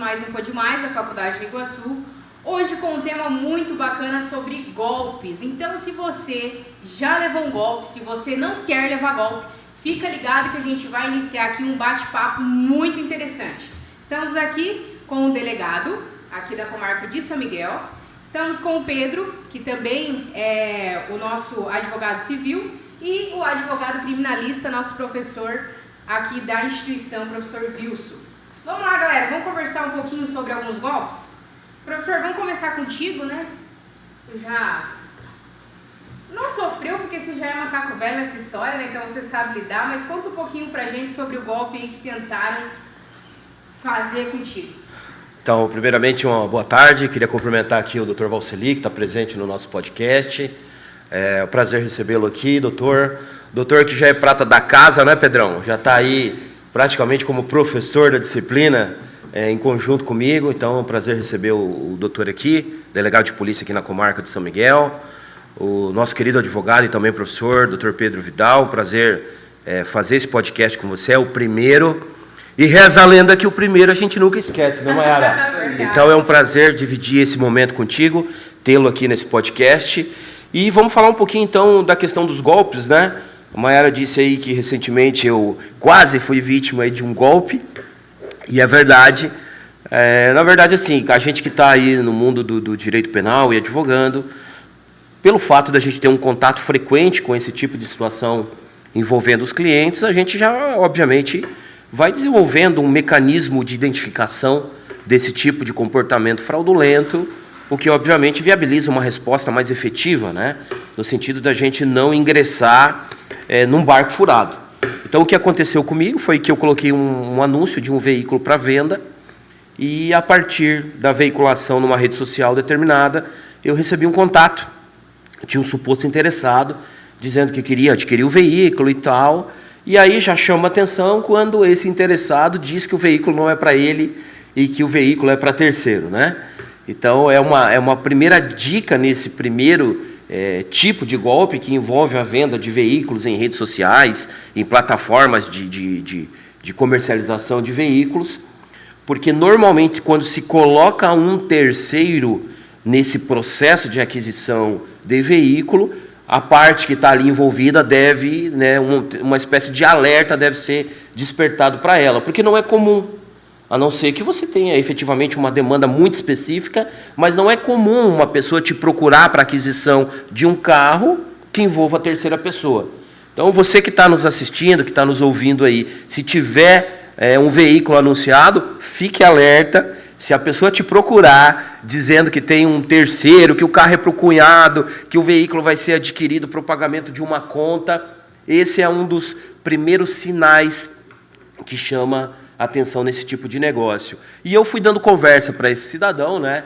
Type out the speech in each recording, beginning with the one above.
mais um Pode Mais da Faculdade de Iguaçu. Hoje com um tema muito bacana sobre golpes. Então, se você já levou um golpe, se você não quer levar golpe, fica ligado que a gente vai iniciar aqui um bate-papo muito interessante. Estamos aqui com o delegado aqui da comarca de São Miguel. Estamos com o Pedro, que também é o nosso advogado civil, e o advogado criminalista, nosso professor aqui da instituição, professor Wilson. Vamos lá, galera, vamos conversar um pouquinho sobre alguns golpes? Professor, vamos começar contigo, né? Tu já não sofreu, porque você já é macaco velho nessa história, né? Então você sabe lidar, mas conta um pouquinho pra gente sobre o golpe aí que tentaram fazer contigo. Então, primeiramente, uma boa tarde. Queria cumprimentar aqui o Dr. Valceli, que está presente no nosso podcast. É um prazer recebê-lo aqui, doutor. Doutor que já é prata da casa, né, Pedrão? Já está aí praticamente como professor da disciplina, em conjunto comigo. Então, é um prazer receber o doutor aqui, delegado de polícia aqui na comarca de São Miguel. O nosso querido advogado e também professor, doutor Pedro Vidal. Prazer fazer esse podcast com você. É o primeiro. E reza a lenda que o primeiro a gente nunca esquece, né, Mayara? Então é um prazer dividir esse momento contigo, tê-lo aqui nesse podcast. E vamos falar um pouquinho, então, da questão dos golpes, né? A Mayara disse aí que recentemente eu quase fui vítima aí de um golpe. E é verdade. Na verdade, assim, a gente que está aí no mundo do direito penal e advogando, pelo fato da gente ter um contato frequente com esse tipo de situação envolvendo os clientes, a gente já, obviamente, vai desenvolvendo um mecanismo de identificação desse tipo de comportamento fraudulento, o que obviamente viabiliza uma resposta mais efetiva, né? No sentido da gente não ingressar num barco furado. Então, o que aconteceu comigo foi que eu coloquei um anúncio de um veículo para venda e, a partir da veiculação numa rede social determinada, eu recebi um contato. Tinha um suposto interessado dizendo que queria adquirir o veículo e tal. E aí já chama atenção quando esse interessado diz que o veículo não é para ele e que o veículo é para terceiro, né? Então, é uma primeira dica nesse primeiro tipo de golpe que envolve a venda de veículos em redes sociais, em plataformas de comercialização de veículos, porque normalmente quando se coloca um terceiro nesse processo de aquisição de veículo, a parte que está ali envolvida deve, né, uma espécie de alerta deve ser despertado para ela, porque não é comum, a não ser que você tenha efetivamente uma demanda muito específica, mas não é comum uma pessoa te procurar para aquisição de um carro que envolva a terceira pessoa. Então, você que está nos assistindo, que está nos ouvindo aí, se tiver um veículo anunciado, fique alerta. Se a pessoa te procurar dizendo que tem um terceiro, que o carro é para o cunhado, que o veículo vai ser adquirido para o pagamento de uma conta, esse é um dos primeiros sinais que chama atenção nesse tipo de negócio. E eu fui dando conversa para esse cidadão, né?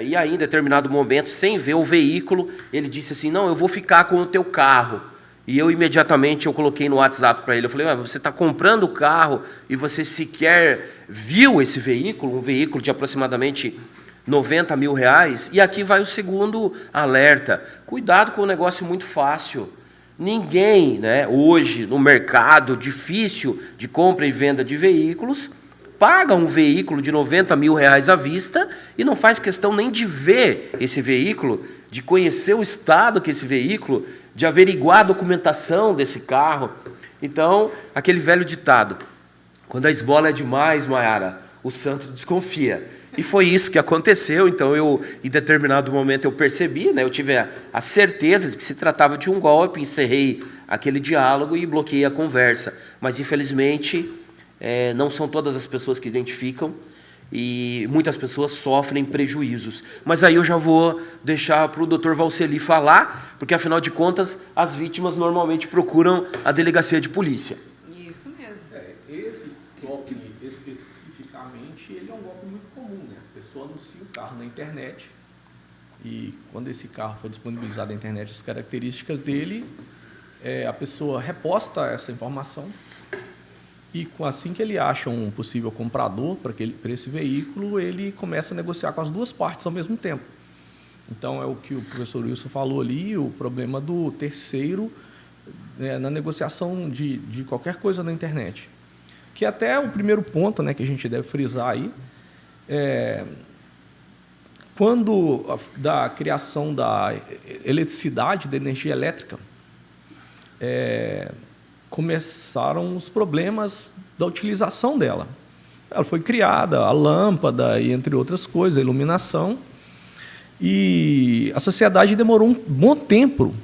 E aí, em determinado momento, sem ver o veículo, ele disse assim: não, eu vou ficar com o teu carro. E eu imediatamente coloquei no WhatsApp para ele, eu falei: você está comprando o carro e você sequer viu esse veículo, um veículo de aproximadamente R$90 mil, e aqui vai o segundo alerta: cuidado com um negócio muito fácil. Ninguém, né, hoje, no mercado difícil de compra e venda de veículos, paga um veículo de R$90 mil à vista e não faz questão nem de ver esse veículo, de conhecer o estado que esse veículo, de averiguar a documentação desse carro. Então, aquele velho ditado: quando a esmola é demais, Mayara, o santo desconfia. E foi isso que aconteceu. Então, em determinado momento, eu percebi, né, eu tive a certeza de que se tratava de um golpe, encerrei aquele diálogo e bloqueei a conversa. Mas, infelizmente, não são todas as pessoas que identificam e muitas pessoas sofrem prejuízos. Mas aí eu já vou deixar para o Dr. Valceli falar, porque, afinal de contas, as vítimas normalmente procuram a delegacia de polícia. Isso mesmo. Esse golpe, especificamente, ele é um golpe muito comum, né? A pessoa anuncia o carro na internet e, quando esse carro for disponibilizado na internet, as características dele, a pessoa reposta essa informação e, assim que ele acha um possível comprador para esse veículo, ele começa a negociar com as duas partes ao mesmo tempo. Então, é o que o professor Wilson falou ali, o problema do terceiro na negociação de qualquer coisa na internet. Que até o primeiro ponto, né, que a gente deve frisar aí, Quando da criação da eletricidade, da energia elétrica, começaram os problemas da utilização dela. Ela foi criada, a lâmpada, e entre outras coisas, a iluminação, e a sociedade demorou um bom tempo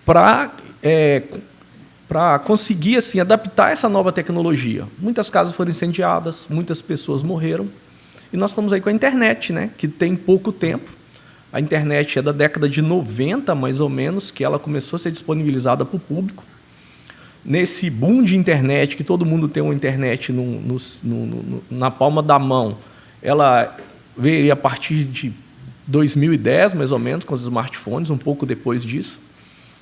para conseguir assim, adaptar essa nova tecnologia. Muitas casas foram incendiadas, muitas pessoas morreram, e nós estamos aí com a internet, né, que tem pouco tempo. A internet é da década de 90, mais ou menos, que ela começou a ser disponibilizada para o público. Nesse boom de internet, que todo mundo tem uma internet na palma da mão, ela veio a partir de 2010, mais ou menos, com os smartphones, um pouco depois disso.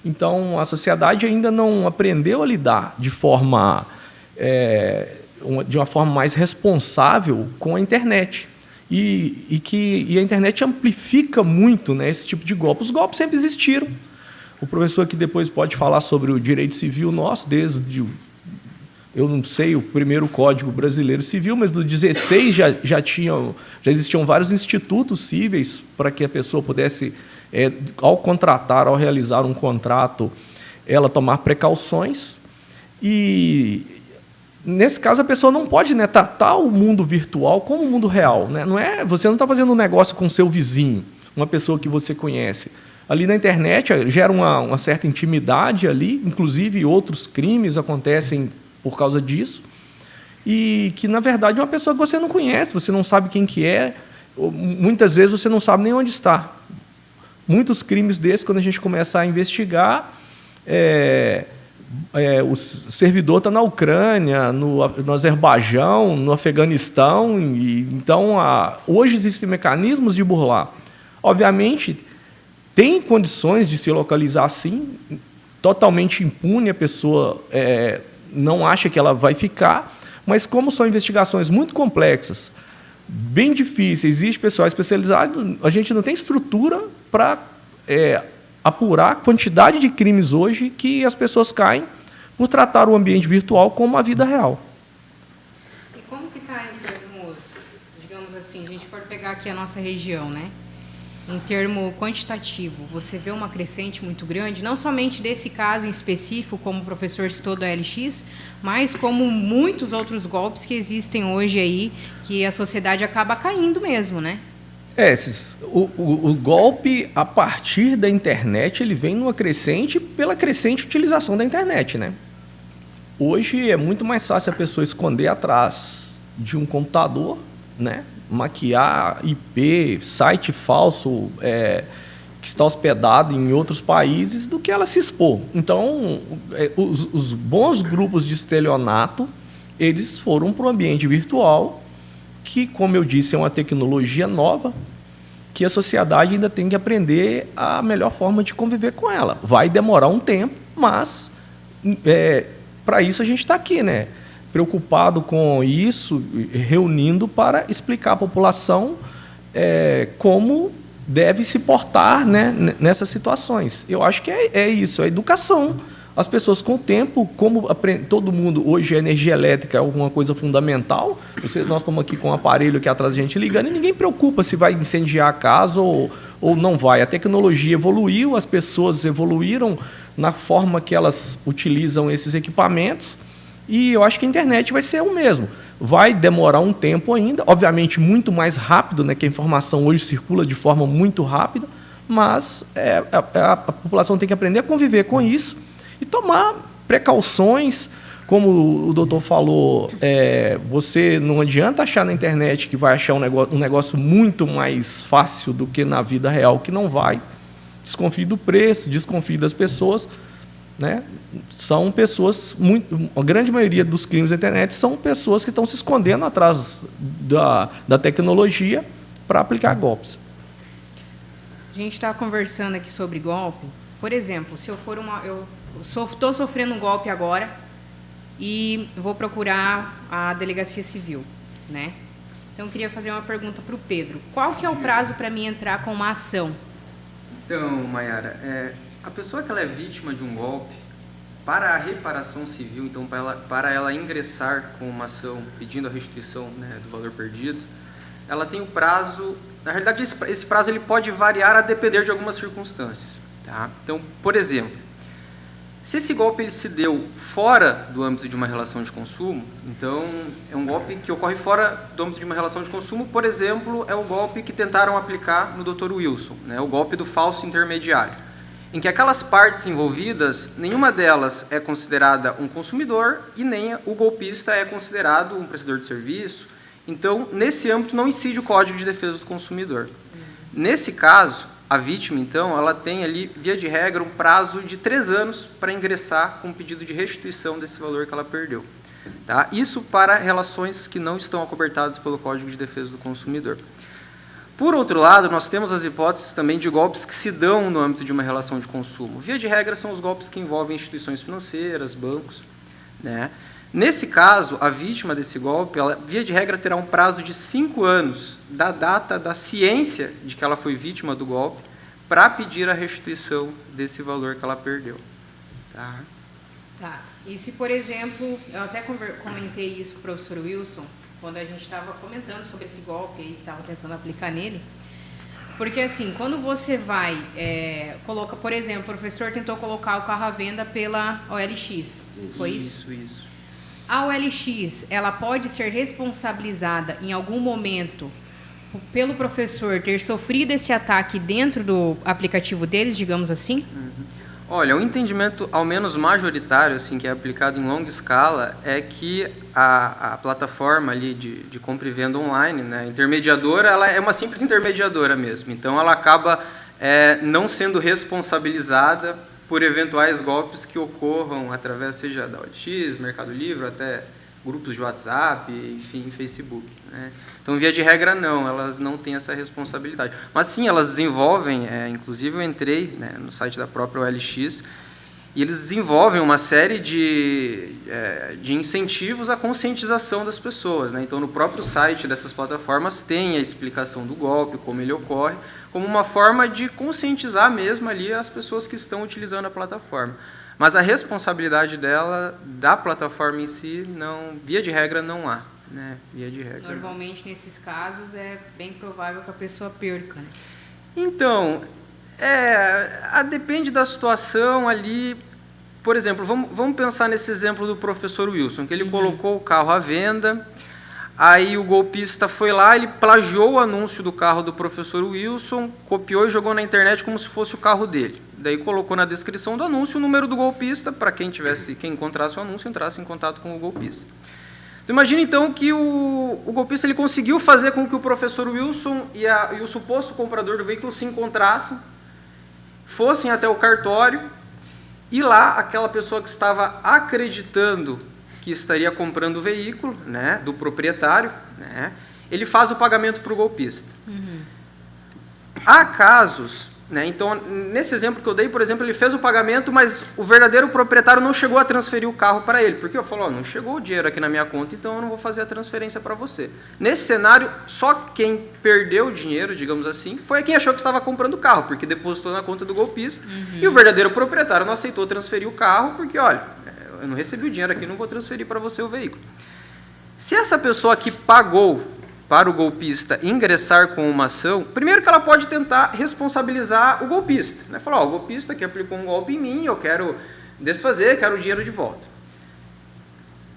Então, a sociedade ainda não aprendeu a lidar de uma forma mais responsável com a internet. E a internet amplifica muito, né, esse tipo de golpe. Os golpes sempre existiram. O professor aqui depois pode falar sobre o direito civil nosso, desde, eu não sei, o primeiro Código Brasileiro Civil, mas do 16 já existiam vários institutos cíveis para que a pessoa pudesse, ao contratar, ao realizar um contrato, ela tomar precauções. E, nesse caso, a pessoa não pode, né, tratar o mundo virtual como o mundo real. Né? Você não está fazendo um negócio com seu vizinho, uma pessoa que você conhece. Ali na internet gera uma certa intimidade ali, inclusive outros crimes acontecem por causa disso, e que, na verdade, é uma pessoa que você não conhece, você não sabe quem que é, muitas vezes você não sabe nem onde está. Muitos crimes desses, quando a gente começa a investigar, o servidor está na Ucrânia, no Azerbaijão, no Afeganistão, então hoje existem mecanismos de burlar. Obviamente, tem condições de se localizar assim, totalmente impune, a pessoa não acha que ela vai ficar, mas como são investigações muito complexas, bem difíceis, existe pessoal especializado, a gente não tem estrutura para apurar a quantidade de crimes hoje que as pessoas caem por tratar o ambiente virtual como a vida real. E como que está em termos, digamos assim, a gente for pegar aqui a nossa região, né? Em termo quantitativo, você vê uma crescente muito grande, não somente desse caso em específico, como o professor citou do OLX, mas como muitos outros golpes que existem hoje aí, que a sociedade acaba caindo mesmo, né? O golpe, a partir da internet, ele vem numa crescente pela crescente utilização da internet, né? Hoje é muito mais fácil a pessoa esconder atrás de um computador, né? Maquiar IP, site falso que está hospedado em outros países, do que ela se expor. Então, os bons grupos de estelionato, eles foram para o ambiente virtual, que, como eu disse, é uma tecnologia nova, que a sociedade ainda tem que aprender a melhor forma de conviver com ela. Vai demorar um tempo, mas para isso a gente está aqui, né? Preocupado com isso, reunindo para explicar à população como deve se portar, né, nessas situações. Eu acho que é isso, é educação. As pessoas, com o tempo, como todo mundo, hoje a energia elétrica é alguma coisa fundamental, nós estamos aqui com um aparelho aqui atrás da gente ligando e ninguém preocupa se vai incendiar a casa ou não vai. A tecnologia evoluiu, as pessoas evoluíram na forma que elas utilizam esses equipamentos, e eu acho que a internet vai ser o mesmo. Vai demorar um tempo ainda, obviamente muito mais rápido, né, que a informação hoje circula de forma muito rápida, mas a população tem que aprender a conviver com isso e tomar precauções. Como o doutor falou, você não adianta achar na internet que vai achar um negócio muito mais fácil do que na vida real, que não vai. Desconfie do preço, desconfie das pessoas. Né? São pessoas, a grande maioria dos crimes da internet são pessoas que estão se escondendo atrás da tecnologia para aplicar golpes. A gente está conversando aqui sobre golpe. Por exemplo, se eu for eu estou sofrendo um golpe agora e vou procurar a delegacia civil, né? Então eu queria fazer uma pergunta para o Pedro. Qual que é o prazo para mim entrar com uma ação? Então, Mayara, a pessoa que ela é vítima de um golpe, para a reparação civil, então para ela ingressar com uma ação pedindo a restituição, né, do valor perdido, ela tem o prazo... Na realidade, esse prazo ele pode variar a depender de algumas circunstâncias. Tá? Então, por exemplo, se esse golpe ele se deu fora do âmbito de uma relação de consumo, então é um golpe que ocorre fora do âmbito de uma relação de consumo, por exemplo, é o golpe que tentaram aplicar no Dr. Wilson, né? O golpe do falso intermediário, em que aquelas partes envolvidas, nenhuma delas é considerada um consumidor e nem o golpista é considerado um prestador de serviço. Então, nesse âmbito não incide o Código de Defesa do Consumidor. Nesse caso, a vítima, então, ela tem ali, via de regra, um prazo de 3 anos para ingressar com um pedido de restituição desse valor que ela perdeu. Tá? Isso para relações que não estão acobertadas pelo Código de Defesa do Consumidor. Por outro lado, nós temos as hipóteses também de golpes que se dão no âmbito de uma relação de consumo. Via de regra, são os golpes que envolvem instituições financeiras, bancos, né? Nesse caso, a vítima desse golpe, ela, via de regra, terá um prazo de 5 anos da data da ciência de que ela foi vítima do golpe para pedir a restituição desse valor que ela perdeu. Tá? Tá. E se, por exemplo, eu até comentei isso com o professor Wilson, quando a gente estava comentando sobre esse golpe aí, que estava tentando aplicar nele, porque assim, quando você vai, coloca, por exemplo, o professor tentou colocar o carro à venda pela OLX, foi isso? Isso. A OLX, ela pode ser responsabilizada em algum momento pelo professor ter sofrido esse ataque dentro do aplicativo deles, digamos assim? Olha, o entendimento, ao menos majoritário, assim, que é aplicado em longa escala, é que a plataforma ali de compra e venda online, né, a intermediadora, ela é uma simples intermediadora mesmo. Então, ela acaba não sendo responsabilizada por eventuais golpes que ocorram através, seja da OLX, Mercado Livre, até grupos de WhatsApp, enfim, Facebook. Né? Então, via de regra, não, elas não têm essa responsabilidade. Mas sim, elas desenvolvem, inclusive eu entrei, né, no site da própria OLX, e eles desenvolvem uma série de incentivos à conscientização das pessoas. Né? Então, no próprio site dessas plataformas tem a explicação do golpe, como ele ocorre, como uma forma de conscientizar mesmo ali as pessoas que estão utilizando a plataforma. Mas a responsabilidade da plataforma em si, não, via de regra, não há. Né? Via de regra. Normalmente, nesses casos, é bem provável que a pessoa perca. Né? Então, depende da situação ali. Por exemplo, vamos pensar nesse exemplo do professor Wilson, que ele colocou o carro à venda, aí o golpista foi lá, ele plagiou o anúncio do carro do professor Wilson, copiou e jogou na internet como se fosse o carro dele. Daí colocou na descrição do anúncio o número do golpista, para quem encontrasse o anúncio, entrasse em contato com o golpista. Então, imagina então que o golpista ele conseguiu fazer com que o professor Wilson e o suposto comprador do veículo se encontrassem, fossem até o cartório, e lá aquela pessoa que estava acreditando que estaria comprando o veículo, né, do proprietário, né, ele faz o pagamento para o golpista. Há casos, né, então, nesse exemplo que eu dei, por exemplo, ele fez o pagamento, mas o verdadeiro proprietário não chegou a transferir o carro para ele, porque eu falo, não chegou o dinheiro aqui na minha conta, então eu não vou fazer a transferência para você. Nesse cenário, só quem perdeu o dinheiro, digamos assim, foi quem achou que estava comprando o carro, porque depositou na conta do golpista, e o verdadeiro proprietário não aceitou transferir o carro, porque, olha, eu não recebi o dinheiro aqui, não vou transferir para você o veículo. Se essa pessoa que pagou para o golpista ingressar com uma ação, primeiro que ela pode tentar responsabilizar o golpista. Né? Falar, o golpista que aplicou um golpe em mim, eu quero desfazer, quero o dinheiro de volta.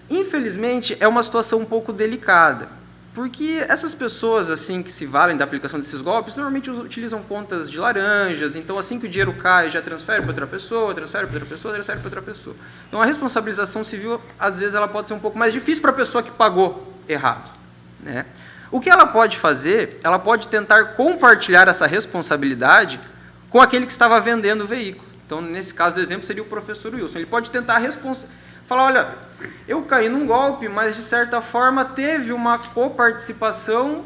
Infelizmente, é uma situação um pouco delicada, porque essas pessoas assim que se valem da aplicação desses golpes, normalmente utilizam contas de laranjas, então assim que o dinheiro cai, já transfere para outra pessoa, transfere para outra pessoa, transfere para outra pessoa. Então a responsabilização civil, às vezes, ela pode ser um pouco mais difícil para a pessoa que pagou errado. Né? O que ela pode fazer, ela pode tentar compartilhar essa responsabilidade com aquele que estava vendendo o veículo. Então, nesse caso do exemplo, seria o professor Wilson. Ele pode tentar falar, olha, eu caí num golpe, mas de certa forma teve uma coparticipação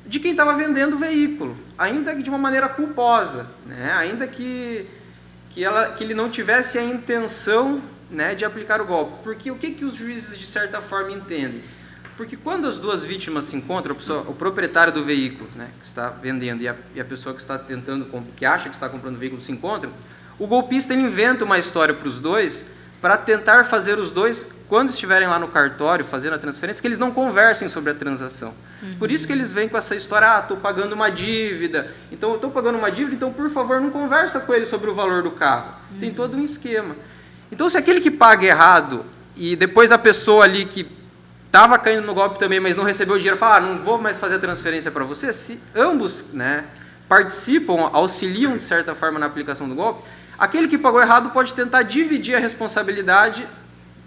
de quem estava vendendo o veículo, ainda que de uma maneira culposa, né? Ainda que ele não tivesse a intenção, né, de aplicar o golpe. Porque o que os juízes, de certa forma, entendem? Porque quando as duas vítimas se encontram, o proprietário do veículo, né, que está vendendo, e a pessoa que está que acha que está comprando o veículo se encontram, o golpista ele inventa uma história para os dois para tentar fazer os dois, quando estiverem lá no cartório fazendo a transferência, que eles não conversem sobre a transação. Por isso que eles vêm com essa história, estou pagando uma dívida, então eu estou pagando uma dívida, então por favor não conversa com ele sobre o valor do carro. Tem todo um esquema. Então se aquele que paga errado e depois a pessoa ali que estava caindo no golpe também, mas não recebeu o dinheiro, fala, não vou mais fazer a transferência para você, se ambos, né, participam, auxiliam de certa forma na aplicação do golpe, aquele que pagou errado pode tentar dividir a responsabilidade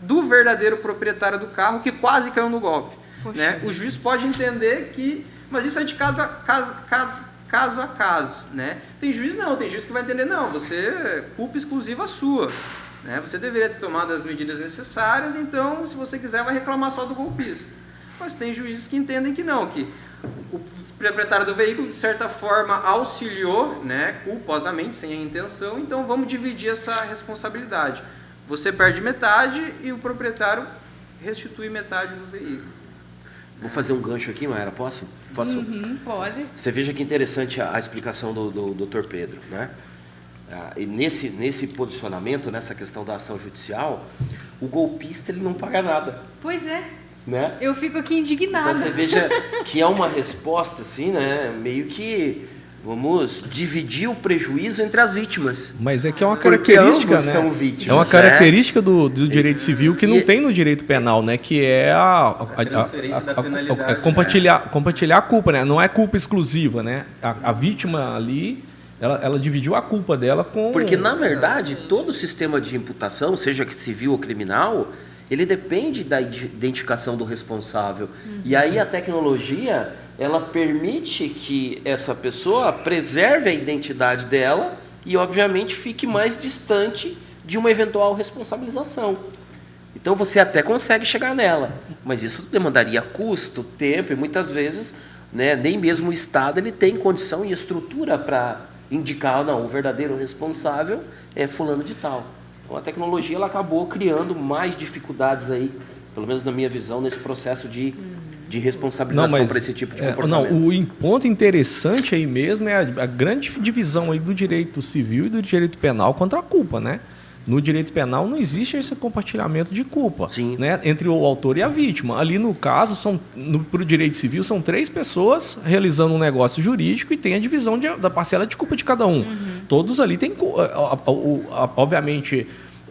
do verdadeiro proprietário do carro que quase caiu no golpe. Né? O juiz pode entender que... Mas isso é de caso a caso. Né? Tem juiz não, tem juiz que vai entender, não, você culpa exclusiva sua. Né? Você deveria ter tomado as medidas necessárias, então, se você quiser, vai reclamar só do golpista. Mas tem juízes que entendem que não, que o proprietário do veículo, de certa forma, auxiliou, né, culposamente, sem a intenção, então vamos dividir essa responsabilidade. Você perde metade e o proprietário restitui metade do veículo. Vou fazer um gancho aqui, Mayara, posso? Pode. Você veja que interessante a explicação do Dr. Pedro, né? E nesse posicionamento, nessa questão da ação judicial, o golpista ele não paga nada. Pois é. Né? Eu fico aqui indignada. Então você veja que é uma resposta assim, né? Meio que vamos dividir o prejuízo entre as vítimas. Mas é que é uma característica, né? São vítimas, é uma característica do direito civil que não tem no direito penal, né? Que é a transferência da penalidade, compartilhar a culpa, né? Não é culpa exclusiva, né? A vítima ali, ela dividiu a culpa dela com... Porque, na verdade, todo o sistema de imputação, seja que civil ou criminal, ele depende da identificação do responsável. E aí a tecnologia, ela permite que essa pessoa preserve a identidade dela e, obviamente, fique mais distante de uma eventual responsabilização. Então você até consegue chegar nela, mas isso demandaria custo, tempo e muitas vezes, né, nem mesmo o Estado ele tem condição e estrutura para indicar, não, o verdadeiro responsável é fulano de tal. Então a tecnologia ela acabou criando mais dificuldades aí, pelo menos na minha visão, nesse processo de responsabilização para esse tipo de comportamento. O ponto interessante aí mesmo é a grande divisão aí do direito civil e do direito penal contra a culpa, né? No direito penal não existe esse compartilhamento de culpa, né, entre o autor e a vítima. Ali no caso, para o direito civil, são 3 pessoas realizando um negócio jurídico e tem a divisão da parcela de culpa de cada um. Todos ali têm... Obviamente,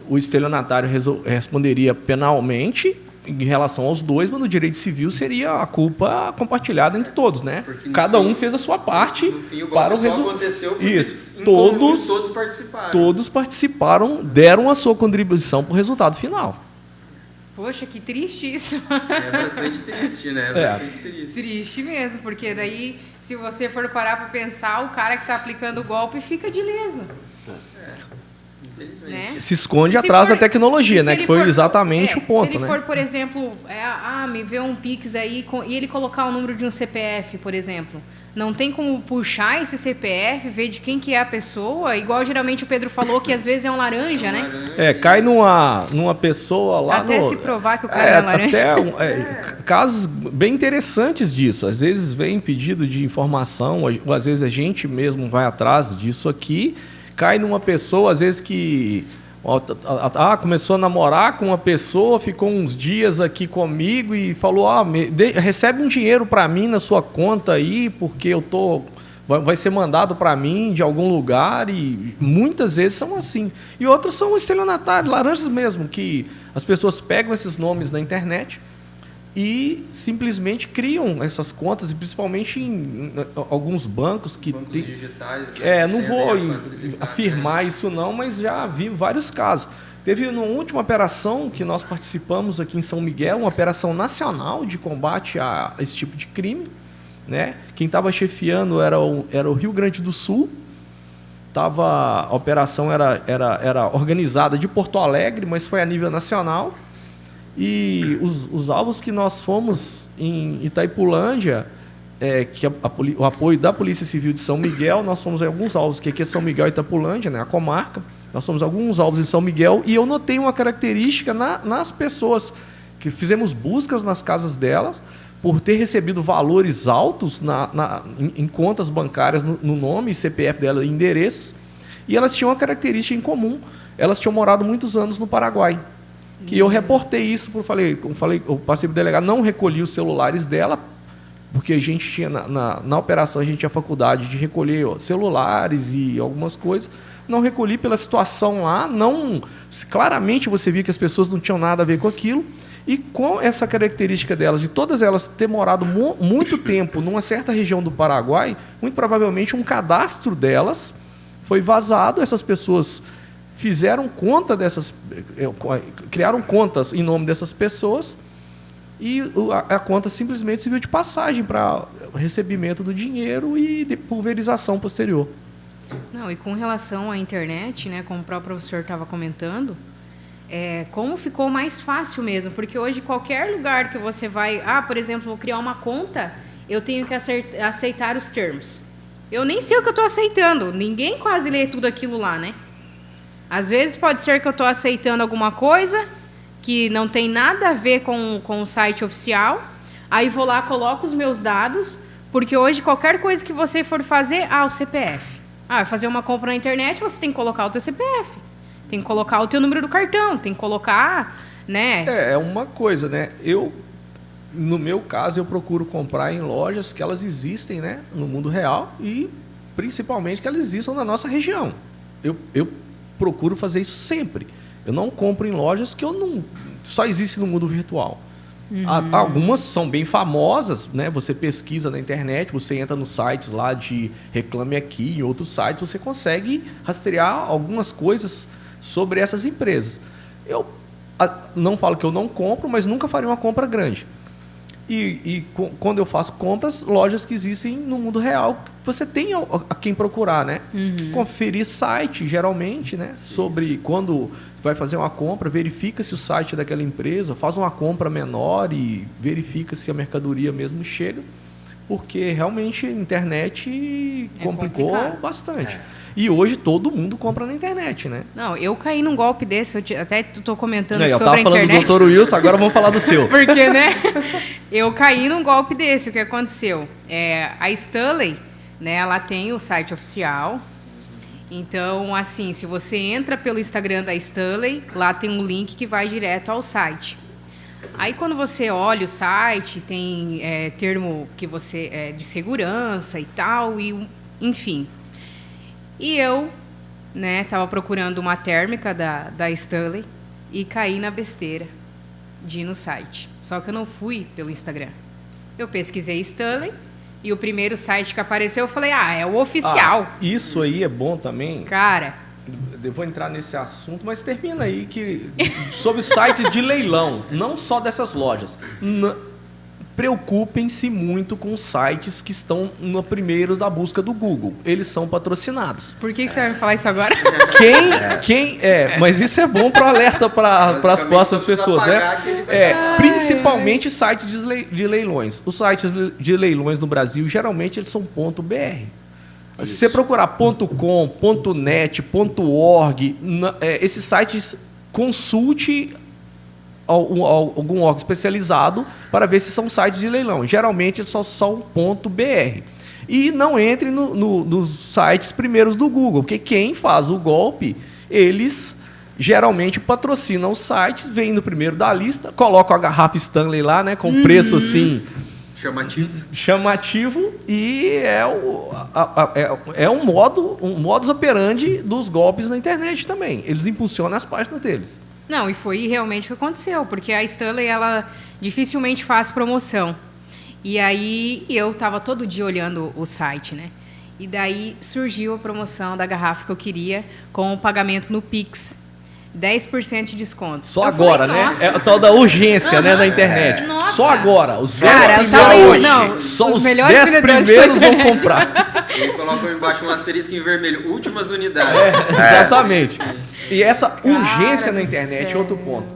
o estelionatário responderia penalmente em relação aos dois, mas no direito civil seria a culpa compartilhada entre todos, né? Cada um fez a sua parte para o resultado. Isso. Todos participaram, deram a sua contribuição para o resultado final. Poxa, que triste isso. É bastante triste, né? Bastante triste. Triste mesmo, porque daí, se você for parar para pensar, o cara que está aplicando o golpe fica de leso. Né? Se esconde atrás da tecnologia, né? Que foi exatamente o ponto. Se ele for, por exemplo, me vê um Pix aí e ele colocar o número de um CPF, por exemplo, não tem como puxar esse CPF, ver de quem que é a pessoa, igual geralmente o Pedro falou, que às vezes é um laranja, né? Cai numa pessoa lá... Até se provar que o cara é laranja. Casos bem interessantes disso. Às vezes vem pedido de informação, ou às vezes a gente mesmo vai atrás disso aqui, cai numa pessoa, às vezes que começou a namorar com uma pessoa, ficou uns dias aqui comigo e falou, recebe um dinheiro para mim na sua conta aí, porque vai ser mandado para mim de algum lugar, e muitas vezes são assim. E outros são estelionatários, laranjas mesmo, que as pessoas pegam esses nomes na internet e simplesmente criam essas contas, e principalmente em alguns bancos que tem digitais. Não vou afirmar isso não, mas já vi vários casos. Teve uma última operação que nós participamos aqui em São Miguel, uma operação nacional de combate a esse tipo de crime, né? Quem estava chefiando era o Rio Grande do Sul. A operação era organizada de Porto Alegre, mas foi a nível nacional. E os alvos que nós fomos em Itaipulândia, que o apoio da Polícia Civil de São Miguel, nós fomos em alguns alvos, que aqui é São Miguel e Itaipulândia, né, a comarca, nós fomos alguns alvos em São Miguel, e eu notei uma característica nas pessoas, que fizemos buscas nas casas delas, por ter recebido valores altos em contas bancárias no nome, CPF dela e endereços, e elas tinham uma característica em comum, elas tinham morado muitos anos no Paraguai. que eu reportei isso, eu passei para o delegado, não recolhi os celulares dela, porque a gente tinha, na operação, a gente tinha a faculdade de recolher celulares e algumas coisas. Não recolhi pela situação lá, claramente você via que as pessoas não tinham nada a ver com aquilo. E com essa característica delas, de todas elas ter morado muito tempo numa certa região do Paraguai, muito provavelmente um cadastro delas foi vazado, essas pessoas fizeram conta criaram contas em nome dessas pessoas e a conta simplesmente serviu de passagem para recebimento do dinheiro e de pulverização posterior. Não, e com relação à internet, né, como o próprio professor estava comentando, como ficou mais fácil mesmo, porque hoje qualquer lugar que você vai, por exemplo, vou criar uma conta, eu tenho que aceitar os termos. Eu nem sei o que eu estou aceitando, ninguém quase lê tudo aquilo lá, né? Às vezes pode ser que eu estou aceitando alguma coisa que não tem nada a ver com o site oficial, aí vou lá, coloco os meus dados, porque hoje qualquer coisa que você for fazer, o CPF. Fazer uma compra na internet, você tem que colocar o teu CPF, tem que colocar o teu número do cartão, tem que colocar, né? É uma coisa, né? No meu caso, eu procuro comprar em lojas que elas existem, né, no mundo real e principalmente que elas existam na nossa região. Eu procuro fazer isso sempre. Eu não compro em lojas que só existem no mundo virtual. Algumas são bem famosas, né? Você pesquisa na internet, você entra nos sites lá de Reclame Aqui, em outros sites, você consegue rastrear algumas coisas sobre essas empresas. Eu não falo que eu não compro, mas nunca faria uma compra grande. Quando eu faço compras, lojas que existem no mundo real, você tem a quem procurar, né? Conferir site, geralmente, né? Sobre quando vai fazer uma compra, verifica se o site é daquela empresa, faz uma compra menor e verifica se a mercadoria mesmo chega, porque realmente a internet complicou bastante. E hoje todo mundo compra na internet, né? Não, eu caí num golpe desse, até estou comentando eu sobre a internet. Eu estava falando do Dr. Wilson, agora vamos falar do seu. Porque, né? Eu caí num golpe desse. O que aconteceu? A Stanley, né, ela tem o site oficial. Então, assim, se você entra pelo Instagram da Stanley, lá tem um link que vai direto ao site. Aí, quando você olha o site, tem termo que você de segurança e tal, enfim. E eu, né, estava procurando uma térmica da Stanley e caí na besteira de ir no site. Só que eu não fui pelo Instagram. Eu pesquisei Stanley e o primeiro site que apareceu, eu falei, é o oficial. Isso aí é bom também. Cara, eu vou entrar nesse assunto, mas termina aí sobre sites de leilão, não só dessas lojas. Preocupem-se muito com sites que estão no primeiro da busca do Google. Eles são patrocinados. Por que você vai me falar isso agora? Mas isso é bom para alerta para as próximas pessoas, né? Principalmente sites de leilões. Os sites de leilões no Brasil, geralmente, eles são .br. Se você procurar .com, .net, .org, esses sites, consulte algum órgão especializado para ver se são sites de leilão. Geralmente eles só são .br. E não entre nos sites primeiros do Google, porque quem faz o golpe, eles geralmente patrocinam os sites, vem no primeiro da lista, colocam a garrafa Stanley lá, né, com preço assim chamativo e um modus operandi dos golpes na internet também. Eles impulsionam as páginas deles. Não, e foi realmente o que aconteceu, porque a Stanley, ela dificilmente faz promoção. E aí eu estava todo dia olhando o site, né? E daí surgiu a promoção da garrafa que eu queria com o pagamento no Pix. 10% de desconto. Só agora, né? É a tal da urgência, né, da internet. Nossa. Só agora. Os 10 só os 10 primeiros vão comprar. Ele colocou embaixo um asterisco em vermelho. Últimas unidades. Exatamente. E essa urgência na internet é outro ponto.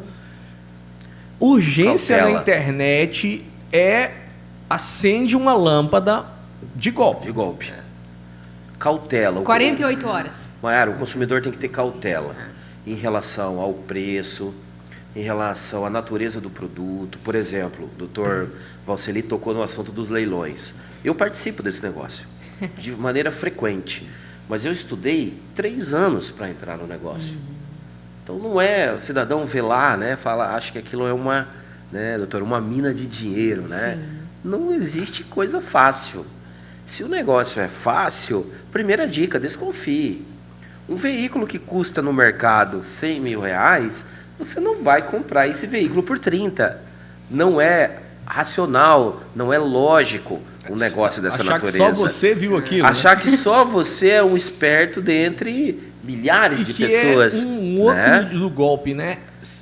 Urgência na internet acende uma lâmpada de golpe. Cautela. 48 horas. Maiara, o consumidor tem que ter cautela em relação ao preço, em relação à natureza do produto. Por exemplo, o doutor Valceli tocou no assunto dos leilões. Eu participo desse negócio de maneira frequente, mas eu estudei 3 anos para entrar no negócio. Então não é, o cidadão vê lá, né, acha que aquilo é uma, né, doutor, uma mina de dinheiro, né? Não existe coisa fácil. Se o negócio é fácil, primeira dica, desconfie. Um veículo que custa no mercado R$100 mil, você não vai comprar esse veículo por 30. Não é racional, não é lógico um negócio dessa natureza. Achar que só você viu aquilo. Achar né? que só você é um esperto dentre milhares de pessoas. É um outro né? do golpe, né?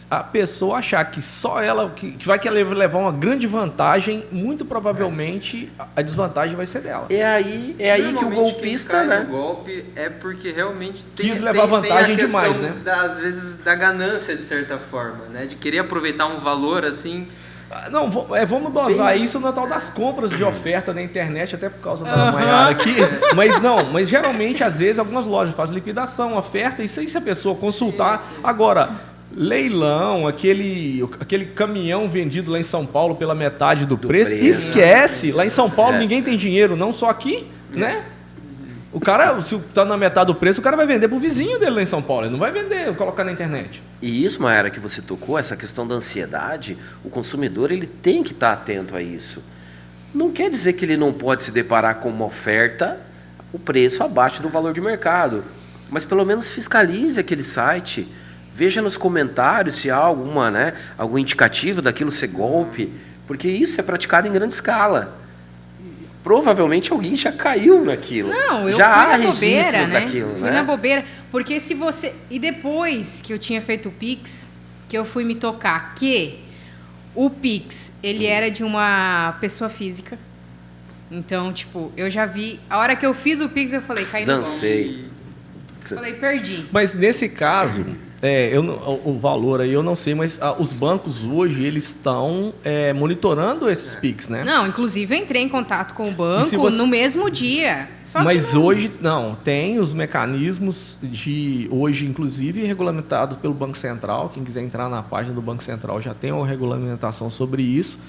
A pessoa achar que só ela, que vai querer levar uma grande vantagem, muito provavelmente a desvantagem vai ser dela. É aí que o golpista, quem cai né? no golpe é porque realmente Quis levar vantagem tem a demais, questão né? às vezes da ganância de certa forma, né? De querer aproveitar um valor assim. Não, vamos dosar isso no tal das compras de oferta na internet, até por causa da Maiara aqui. Mas geralmente, às vezes, algumas lojas fazem liquidação, oferta, isso aí se a pessoa consultar. Sim. Agora, leilão, aquele caminhão vendido lá em São Paulo pela metade do preço, esquece. Lá em São Paulo ninguém tem dinheiro, não só aqui, né? O cara, se tá na metade do preço, o cara vai vender pro vizinho dele lá em São Paulo. Ele não vai vender, colocar na internet. E isso, Maera, que você tocou, essa questão da ansiedade, o consumidor ele tem que estar atento a isso. Não quer dizer que ele não pode se deparar com uma oferta, o preço abaixo do valor de mercado. Mas pelo menos fiscalize aquele site. Veja nos comentários se há algum indicativo daquilo ser golpe. Porque isso é praticado em grande escala. Provavelmente alguém já caiu naquilo. Não, eu já fui na bobeira, né? daquilo, Fui na bobeira. Porque se você... E depois que eu tinha feito o Pix, que eu fui me tocar que o Pix, ele era de uma pessoa física. Então, tipo, eu já vi... A hora que eu fiz o Pix, eu falei, caí no Dancei. Falei, perdi. Mas nesse caso, o valor aí eu não sei, mas os bancos hoje, eles estão monitorando esses PIX, né? Não, inclusive eu entrei em contato com o banco no mesmo dia. Mas hoje, tem os mecanismos hoje, inclusive, regulamentados pelo Banco Central. Quem quiser entrar na página do Banco Central já tem uma regulamentação sobre isso.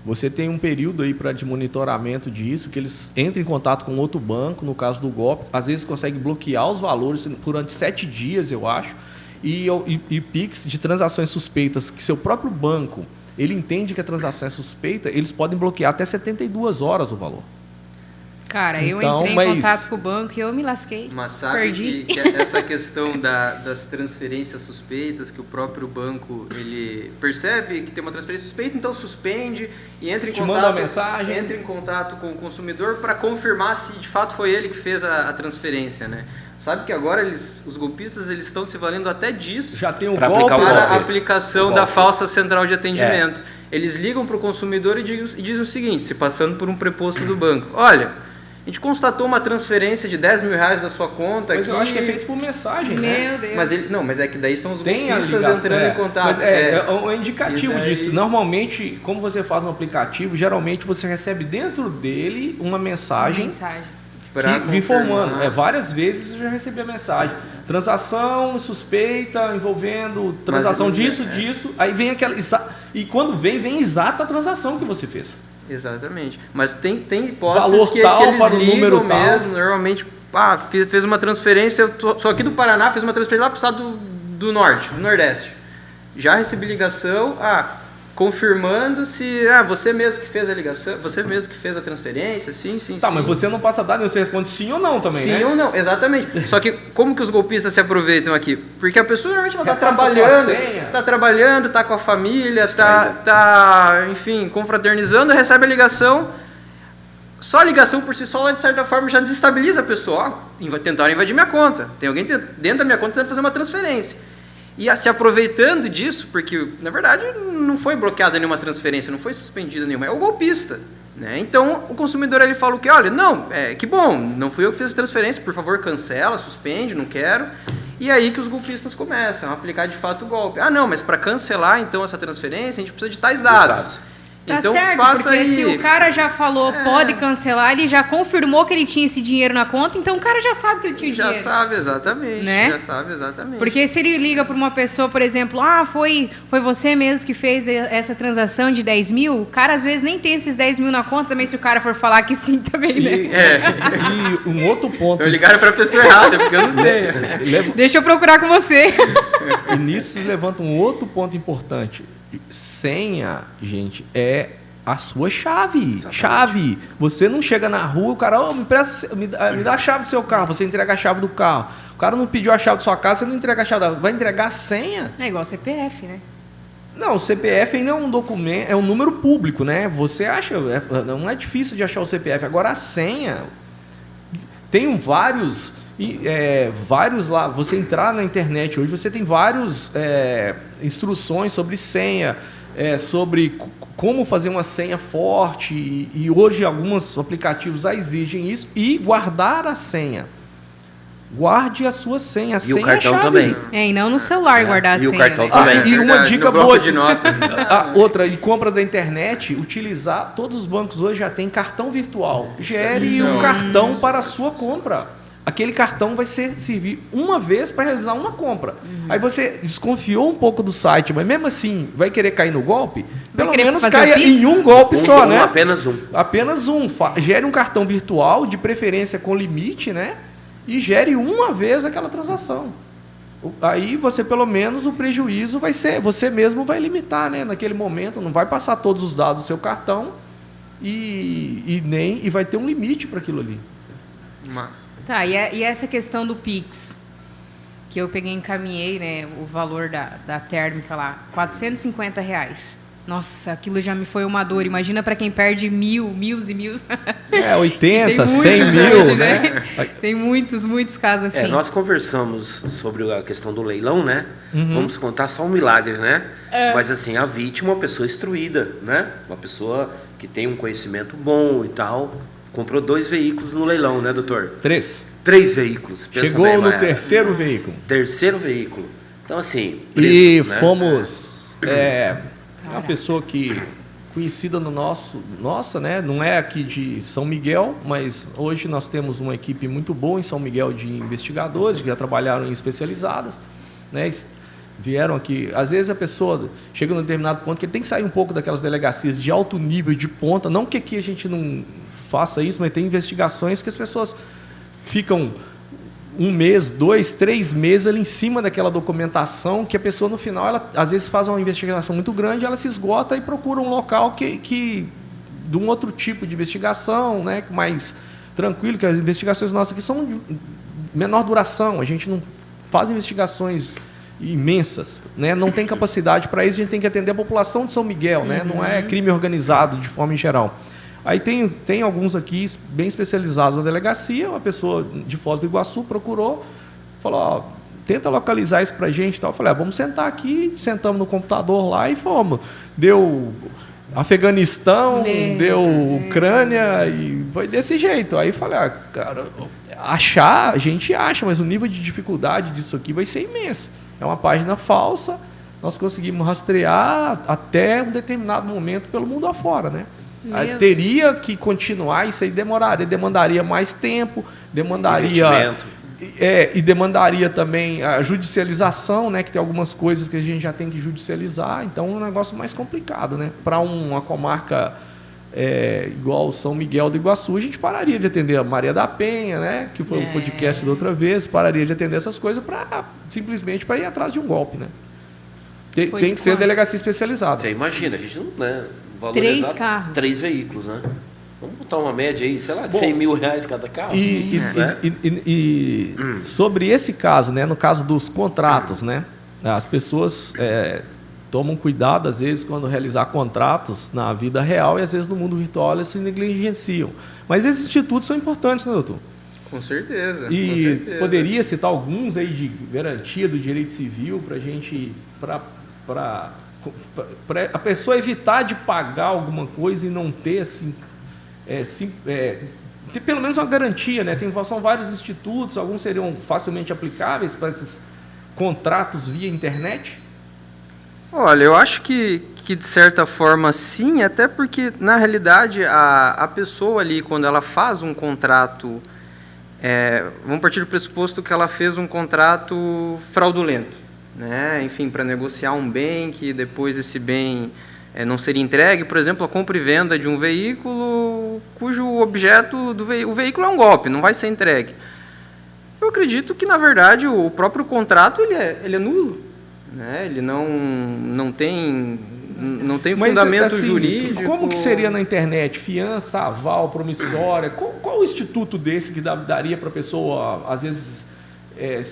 Você tem um período aí de monitoramento disso, que eles entram em contato com outro banco, no caso do golpe, às vezes consegue bloquear os valores durante 7 dias, eu acho, e PIX de transações suspeitas, que seu próprio banco, ele entende que a transação é suspeita, eles podem bloquear até 72 horas o valor. Cara, eu entrei em contato com o banco e eu me lasquei. Mas sabe perdi. que essa questão das transferências suspeitas, que o próprio banco ele percebe que tem uma transferência suspeita, então suspende e entra em contato com o consumidor para confirmar se de fato foi ele que fez a transferência, né? Sabe que agora os golpistas eles estão se valendo até disso. Já tem um golpe para a aplicação da falsa central de atendimento. Eles ligam para o consumidor e dizem o seguinte, se passando por um preposto do banco: olha, a gente constatou uma transferência de R$10 mil da sua conta. Mas eu acho que é feito por mensagem, né? Meu Deus. Mas é que daí são os tem golpistas entrando em contato. Mas é um indicativo daí... disso. Normalmente, como você faz no aplicativo, geralmente você recebe dentro dele uma mensagem. Me informando. Várias vezes eu já recebi a mensagem. Transação suspeita envolvendo transação disso. Aí vem aquela... E quando vem exata a transação que você fez. Exatamente. Mas tem hipóteses valor que tal eles para o número ligam tal. mesmo. Normalmente, fez uma transferência, eu sou aqui do Paraná, fez uma transferência lá para o estado do Norte, do Nordeste. Já recebi ligação, confirmando se você mesmo que fez a ligação, você mesmo que fez a transferência, sim. Mas você não passa dado, você responde sim ou não também, sim né? Sim ou não, exatamente. Só que como que os golpistas se aproveitam aqui? Porque a pessoa normalmente ela está trabalhando, está com a família, está, enfim, confraternizando, recebe a ligação. Só a ligação por si só, de certa forma, já desestabiliza a pessoa. Tentaram invadir minha conta. Tem alguém dentro da minha conta tentando fazer uma transferência. E se aproveitando disso, porque, na verdade, não foi bloqueada nenhuma transferência, não foi suspendida nenhuma, é o golpista. Né? Então, o consumidor ele fala o quê? Olha, não, que bom, não fui eu que fiz a transferência, por favor, cancela, suspende, não quero. E aí que os golpistas começam a aplicar de fato o golpe. Não, mas para cancelar, então, essa transferência, a gente precisa de tais dados. Tá Então, certo, passa porque aí. se o cara já falou pode cancelar, ele já confirmou que ele tinha esse dinheiro na conta, então o cara já sabe que ele tinha Já dinheiro. sabe exatamente, Né? já sabe exatamente. Porque se ele liga para uma pessoa, por exemplo, foi você mesmo que fez essa transação de 10 mil, o cara às vezes nem tem esses 10 mil na conta também, se o cara for falar que sim também, né? E um outro ponto. Eu ligaram pra pessoa errada, porque eu não tenho. Deixa eu procurar com você. E nisso se levanta um outro ponto importante. Senha, gente, é a sua chave. Exatamente. Chave. Você não chega na rua, o cara, me dá a chave do seu carro, você entrega a chave do carro. O cara não pediu a chave da sua casa, você não entrega a chave vai entregar a senha. É igual CPF, né? Não, o CPF ainda é um documento, é um número público, né? Você acha, não é difícil de achar o CPF. Agora a senha, tem vários lá, você entrar na internet hoje, você tem várias instruções sobre senha, sobre como fazer uma senha forte, e hoje alguns aplicativos já exigem isso, e guardar a senha. Guarde a sua senha. A E senha o cartão é a chave. também. E não no celular guardar a E o senha. cartão né? também. E uma Verdade, dica no bloco boa de notas. Outra, e compra da internet, utilizar, todos os bancos hoje já tem cartão virtual. Gere um cartão para a sua compra. Aquele cartão vai servir uma vez para realizar uma compra. Aí você desconfiou um pouco do site, mas mesmo assim vai querer cair no golpe? Pelo querer menos fazer o caia Pix? em um golpe só, né? Apenas um. Apenas um. Gere um cartão virtual, de preferência com limite, né? E gere uma vez aquela transação. Aí você, pelo menos, o prejuízo vai ser, você mesmo vai limitar, né? Naquele momento, não vai passar todos os dados do seu cartão e vai ter um limite para aquilo ali. Tá, e essa questão do Pix, que eu peguei e encaminhei, né, o valor da térmica lá, R$450. Nossa, aquilo já me foi uma dor. Imagina para quem perde mil e mil. 80, Tem 100 muitos mil, hoje, né? Tem muitos casos assim. Nós conversamos sobre a questão do leilão, né? Vamos contar só um milagre, né? Mas assim, a vítima é uma pessoa instruída, né? Uma pessoa que tem um conhecimento bom e tal. Comprou 2 veículos no leilão, né, doutor? 3. 3 veículos. Pensa Chegou bem, no Maera. terceiro veículo. Terceiro veículo. Então, assim, preço, E né? fomos... uma pessoa que conhecida no nossa, né? Não é aqui de São Miguel, mas hoje nós temos uma equipe muito boa em São Miguel de investigadores que já trabalharam em especializadas, né? Vieram aqui. Às vezes a pessoa chega num determinado ponto que ele tem que sair um pouco daquelas delegacias de alto nível, de ponta. Não que aqui a gente não faça isso, mas tem investigações que as pessoas ficam 1 mês, 2, 3 meses ali em cima daquela documentação, que a pessoa no final, ela às vezes faz uma investigação muito grande, ela se esgota e procura um local que de um outro tipo de investigação, né, mais tranquilo, que as investigações nossas aqui são de menor duração, a gente não faz investigações imensas, né, não tem capacidade para isso, a gente tem que atender a população de São Miguel, né, não é crime organizado de forma em geral. Aí tem alguns aqui bem especializados na delegacia, uma pessoa de Foz do Iguaçu procurou, falou, tenta localizar isso pra gente e tal. Eu falei, vamos sentar aqui, sentamos no computador lá e fomos. Deu Afeganistão, deu Ucrânia e foi desse jeito. Aí falei, cara, a gente acha, mas o nível de dificuldade disso aqui vai ser imenso. É uma página falsa, nós conseguimos rastrear até um determinado momento pelo mundo afora, né? Teria que continuar, isso aí demandaria mais tempo, demandaria e demandaria também a judicialização, né, que tem algumas coisas que a gente já tem que judicializar, então é um negócio mais complicado, né? Para uma comarca igual São Miguel do Iguaçu, a gente pararia de atender a Maria da Penha, né, que foi o podcast da outra vez, pararia de atender essas coisas simplesmente para ir atrás de um golpe, né? Tem que ser delegacia especializada. Você imagina, a gente não, né, 3 carros. 3 veículos, né? Vamos botar uma média aí, sei lá, de R$100 mil cada carro. E sobre esse caso, né, no caso dos contratos, né, as pessoas tomam cuidado, às vezes, quando realizar contratos na vida real e, às vezes, no mundo virtual, elas se negligenciam. Mas esses institutos são importantes, né, doutor? Com certeza. E com certeza. poderia citar alguns aí de garantia do direito civil para a gente... para a pessoa evitar de pagar alguma coisa e não ter, assim, ter pelo menos uma garantia, né? São vários institutos, alguns seriam facilmente aplicáveis para esses contratos via internet. Olha, eu acho que de certa forma sim, até porque na realidade a pessoa ali, quando ela faz um contrato, vamos partir do pressuposto que ela fez um contrato fraudulento, né? Enfim, para negociar um bem que depois esse bem não seria entregue, por exemplo, a compra e venda de um veículo cujo objeto o veículo é um golpe, não vai ser entregue. Eu acredito que, na verdade, o próprio contrato ele é nulo, né? Ele não tem fundamento assim, jurídico. Como que seria na internet? Fiança, aval, promissória? Qual o instituto desse que daria para a pessoa, às vezes,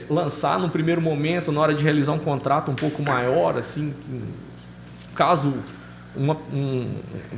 lançar no primeiro momento, na hora de realizar um contrato um pouco maior, assim, caso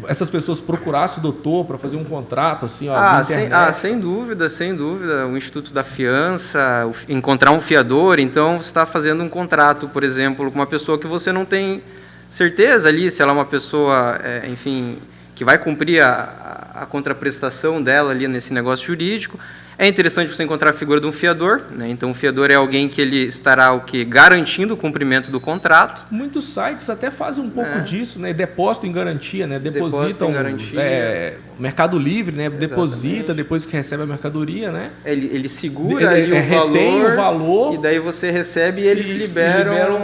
essas pessoas procurassem o doutor para fazer um contrato assim, na internet? Sem dúvida. O Instituto da Fiança, encontrar um fiador, então você está fazendo um contrato, por exemplo, com uma pessoa que você não tem certeza ali, se ela é uma pessoa, enfim, que vai cumprir a contraprestação dela ali nesse negócio jurídico. É interessante você encontrar a figura de um fiador, né? Então o fiador é alguém que ele estará garantindo o cumprimento do contrato. Muitos sites até fazem um pouco disso, né? Depósito em garantia, né? Depositam em garantia. Mercado Livre, né? Exatamente. Deposita depois que recebe a mercadoria, né? Ele segura ali retém o valor e daí você recebe e eles liberam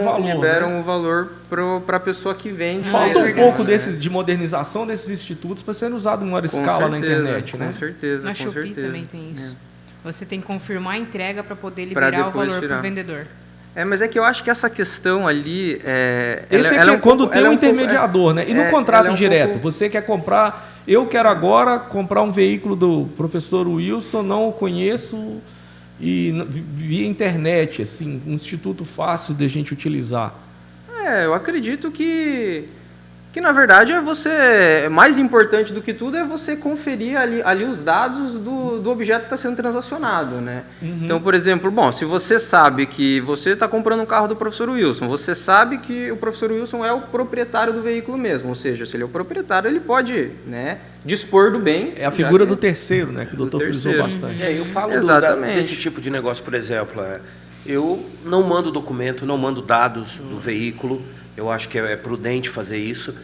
o valor para a pessoa que vende. Falta um pouco de modernização desses institutos para serem usados em maior escala na internet, né? Com certeza. Na Shopee também tem isso. Você tem que confirmar a entrega para poder liberar o valor para o vendedor. Mas é que eu acho que essa questão ali... quando tem um intermediador, né? E no contrato direto, você quer comprar... Eu quero agora comprar um veículo do professor Wilson, não o conheço, e via internet, assim, um instituto fácil de a gente utilizar. Eu acredito que na verdade mais importante do que tudo é você conferir ali os dados do objeto que está sendo transacionado, né? Uhum. Então, por exemplo, se você sabe que você está comprando um carro do professor Wilson, você sabe que o professor Wilson é o proprietário do veículo mesmo, ou seja, se ele é o proprietário, ele pode, né, dispor do bem. É a figura do terceiro, né, que o doutor frisou bastante. Eu falo desse tipo de negócio, por exemplo, eu não mando documento, não mando dados do veículo. Eu acho que é prudente fazer isso.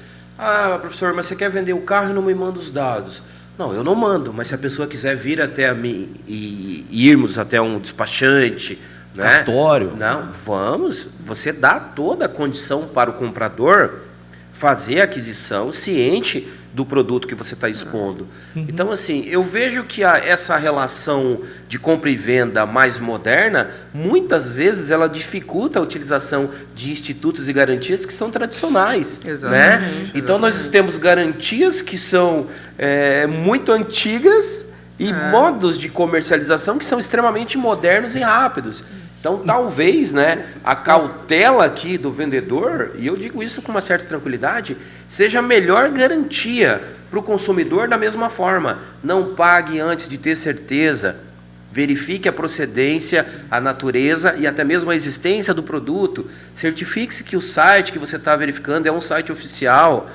Professor, mas você quer vender o carro e não me manda os dados? Não, eu não mando, mas se a pessoa quiser vir até a mim e irmos até um despachante, né? Cartório. Não, vamos. Você dá toda a condição para o comprador fazer a aquisição ciente do produto que você está expondo. Uhum. Então, assim, eu vejo que essa relação de compra e venda mais moderna, muitas vezes ela dificulta a utilização de institutos e garantias que são tradicionais. Exatamente. Né? Então, nós temos garantias que são muito antigas e modos de comercialização que são extremamente modernos e rápidos. Então, talvez, né, a cautela aqui do vendedor, e eu digo isso com uma certa tranquilidade, seja a melhor garantia para o consumidor da mesma forma. Não pague antes de ter certeza. Verifique a procedência, a natureza e até mesmo a existência do produto. Certifique-se que o site que você está verificando é um site oficial.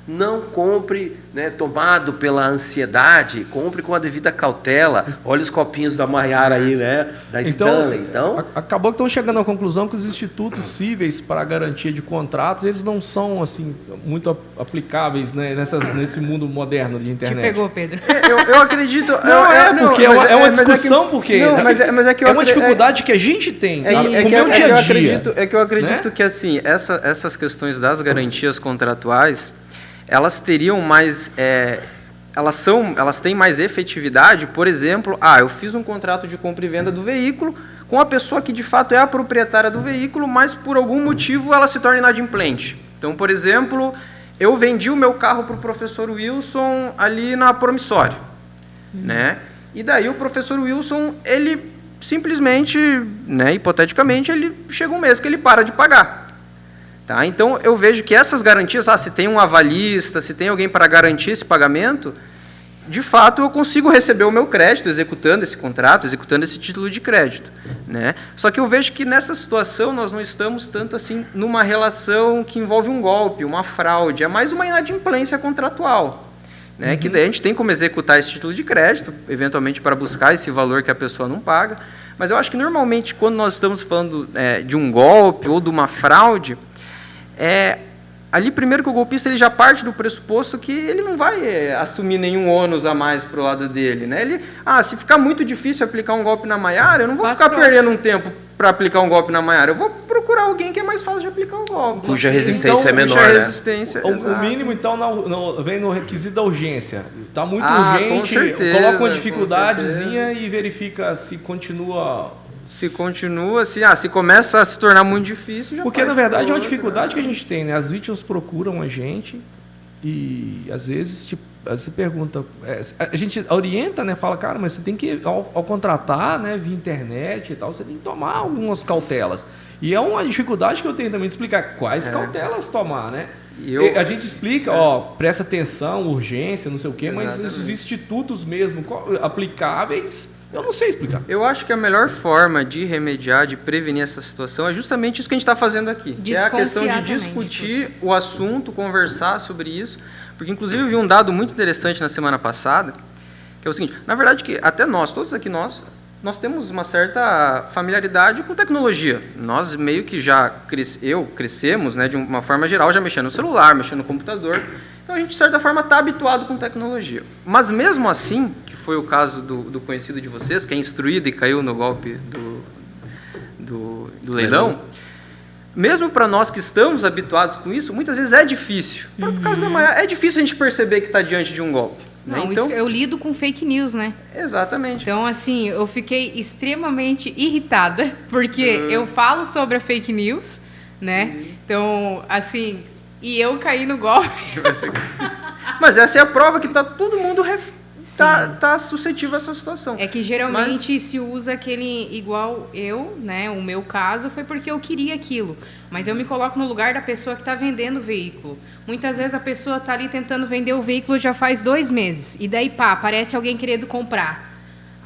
Não compre, né, tomado pela ansiedade, compre com a devida cautela. Olha os copinhos da Maiara aí, né, da Stanley. Então, acabou que estão chegando à conclusão que os institutos cíveis para a garantia de contratos, eles não são assim muito aplicáveis, né, nesse mundo moderno de internet. Te pegou, Pedro. Eu acredito... Porque é uma discussão, porque é uma dificuldade que a gente tem. Eu acredito que assim, essas questões das garantias contratuais, elas teriam mais, elas têm mais efetividade, por exemplo, eu fiz um contrato de compra e venda do veículo com a pessoa que de fato é a proprietária do veículo, mas por algum motivo ela se torna inadimplente. Então, por exemplo, eu vendi o meu carro para o professor Wilson ali na promissória, né? E daí o professor Wilson, ele simplesmente, né, hipoteticamente, ele chega um mês que ele para de pagar. Tá? Então, eu vejo que essas garantias, se tem um avalista, se tem alguém para garantir esse pagamento, de fato, eu consigo receber o meu crédito executando esse contrato, executando esse título de crédito. Né? Só que eu vejo que nessa situação nós não estamos tanto assim numa relação que envolve um golpe, uma fraude, é mais uma inadimplência contratual. Né? Que daí a gente tem como executar esse título de crédito, eventualmente para buscar esse valor que a pessoa não paga. Mas eu acho que normalmente quando nós estamos falando de um golpe ou de uma fraude, ali primeiro que o golpista ele já parte do pressuposto que ele não vai assumir nenhum ônus a mais pro lado dele, né? Ele, se ficar muito difícil aplicar um golpe na Maiara, eu não vou ficar perdendo um tempo para aplicar um golpe na Maiara, eu vou procurar alguém que é mais fácil de aplicar um golpe. Cuja resistência é menor, cuja né? Resistência, o mínimo, então, vem no requisito da urgência. Está muito com urgente, certeza, coloca uma dificuldadezinha e verifica se continua... Se continua, se começa a se tornar muito difícil... Porque, na verdade, é uma dificuldade que a gente tem, né? As vítimas procuram a gente e, às vezes, você pergunta... a gente orienta, né? Fala, cara, mas você tem que, ao contratar, né, via internet e tal, você tem que tomar algumas cautelas. E é uma dificuldade que eu tenho também de explicar quais cautelas tomar, né? A gente explica, presta atenção, urgência, não sei o quê, mas os institutos mesmo aplicáveis... Eu não sei explicar. Eu acho que a melhor forma de remediar, de prevenir essa situação é justamente isso que a gente está fazendo aqui. É a questão de discutir o assunto, conversar sobre isso. Porque, inclusive, eu vi um dado muito interessante na semana passada, que é o seguinte, na verdade, que até nós, todos aqui nós temos uma certa familiaridade com tecnologia. Nós meio que já crescemos, né, de uma forma geral, já mexendo no celular, mexendo no computador. Então, a gente, de certa forma, está habituado com tecnologia. Mas, mesmo assim, que foi o caso do conhecido de vocês, que é instruído e caiu no golpe do leilão, mesmo para nós que estamos habituados com isso, muitas vezes é difícil. Por causa da Maiara, é difícil a gente perceber que está diante de um golpe. Não, né? Então, eu lido com fake news, né? Exatamente. Então, assim, eu fiquei extremamente irritada, porque eu falo sobre a fake news, né? Então, assim... E eu caí no golpe. Mas essa é a prova que todo mundo tá suscetível a essa situação. É que geralmente se usa aquele igual eu, né? O meu caso foi porque eu queria aquilo. Mas eu me coloco no lugar da pessoa que está vendendo o veículo. Muitas vezes a pessoa está ali tentando vender o veículo já faz 2 meses. E daí, aparece alguém querendo comprar.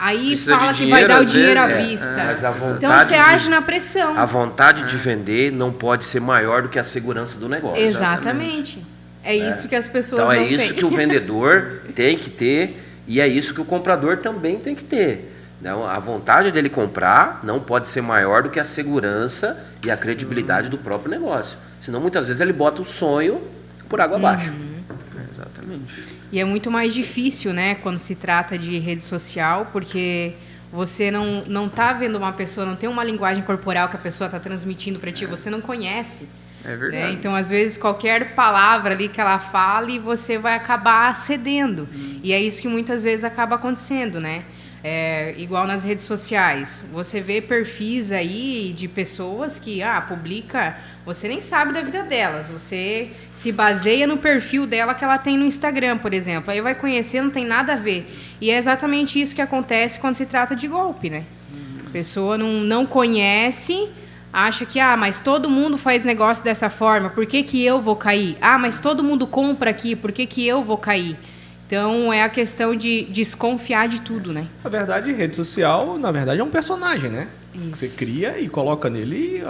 Aí precisa fala de que vai dar o dinheiro à vezes, vista. Mas a vontade Então você age na pressão. A vontade de vender não pode ser maior do que a segurança do negócio. Exatamente. É isso que as pessoas Então não é isso têm. que o vendedor tem que ter e é isso que o comprador também tem que ter. Não, a vontade dele comprar não pode ser maior do que a segurança e a credibilidade do próprio negócio. Senão muitas vezes ele bota o sonho por água abaixo. Exatamente. E é muito mais difícil, né, quando se trata de rede social, porque você não tá vendo uma pessoa, não tem uma linguagem corporal que a pessoa está transmitindo para ti, você não conhece. É verdade. Né? Então, às vezes, qualquer palavra ali que ela fale, você vai acabar cedendo. E é isso que muitas vezes acaba acontecendo, né? Igual nas redes sociais. Você vê perfis aí de pessoas que publica, você nem sabe da vida delas. Você se baseia no perfil dela que ela tem no Instagram, por exemplo. Aí vai conhecer, não tem nada a ver. E é exatamente isso que acontece quando se trata de golpe, né? A pessoa não conhece, acha que, mas todo mundo faz negócio dessa forma, por que que eu vou cair? Mas todo mundo compra aqui, por que que eu vou cair? Então, é a questão de desconfiar de tudo, né? Na verdade, rede social, na verdade, é um personagem, né? Isso. Você cria e coloca nele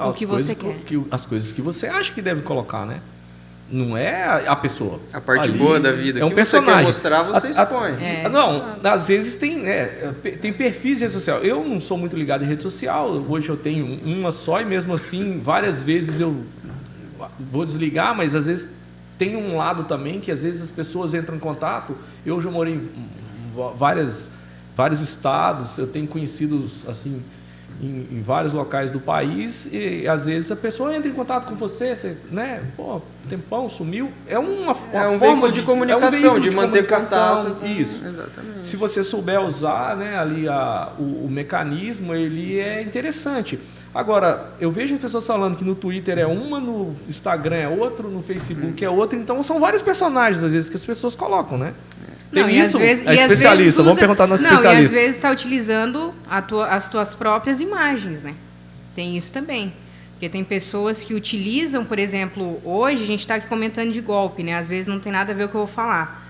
as coisas que você acha que deve colocar, né? Não é a pessoa. A parte ali boa da vida. é um que personagem. Você quer mostrar, você expõe. Não, às vezes tem perfis de rede social. Eu não sou muito ligado em rede social. Hoje eu tenho uma só e mesmo assim, várias vezes eu vou desligar, mas às vezes tem um lado também que às vezes as pessoas entram em contato. Eu já morei em vários estados, eu tenho conhecidos assim em vários locais do país e às vezes a pessoa entra em contato com você, né? Pô, tempão, sumiu. É um veículo de comunicação, de manter comunicação, contato. Isso. Exatamente. Se você souber usar, né, ali o mecanismo, ele é interessante. Agora, eu vejo as pessoas falando que no Twitter é uma, no Instagram é outro, no Facebook é outra. Então, são vários personagens, às vezes, que as pessoas colocam, né? Não, Tem e isso, às vezes, é especialista, vamos perguntar no especialista. E às vezes está utilizando as tuas próprias imagens, né? Tem isso também. Porque tem pessoas que utilizam, por exemplo, hoje a gente está aqui comentando de golpe, né? Às vezes não tem nada a ver com o que eu vou falar.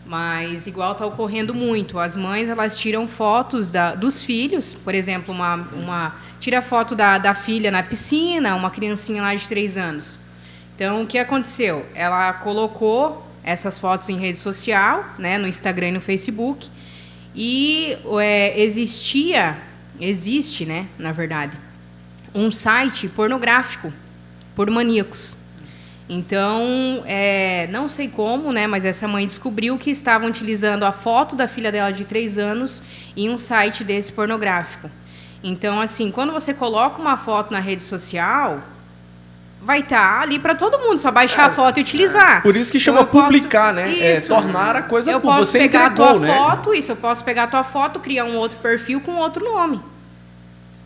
Mas igual está ocorrendo muito. As mães, elas tiram fotos dos filhos. Por exemplo, tira foto da filha na piscina, uma criancinha lá de 3 anos. Então, o que aconteceu? Ela colocou essas fotos em rede social, né, no Instagram e no Facebook. E existe, né, na verdade, um site pornográfico por maníacos. Então, não sei como, né, mas essa mãe descobriu que estavam utilizando a foto da filha dela de 3 anos em um site desse pornográfico. Então, assim, quando você coloca uma foto na rede social, vai estar ali para todo mundo, só baixar a foto e utilizar. Por isso que chama Então, eu posso- publicar, né? Isso. Tornar a coisa Eu pública. posso Você pegar entregou, a tua né? foto, eu posso pegar a tua foto, criar um outro perfil com outro nome.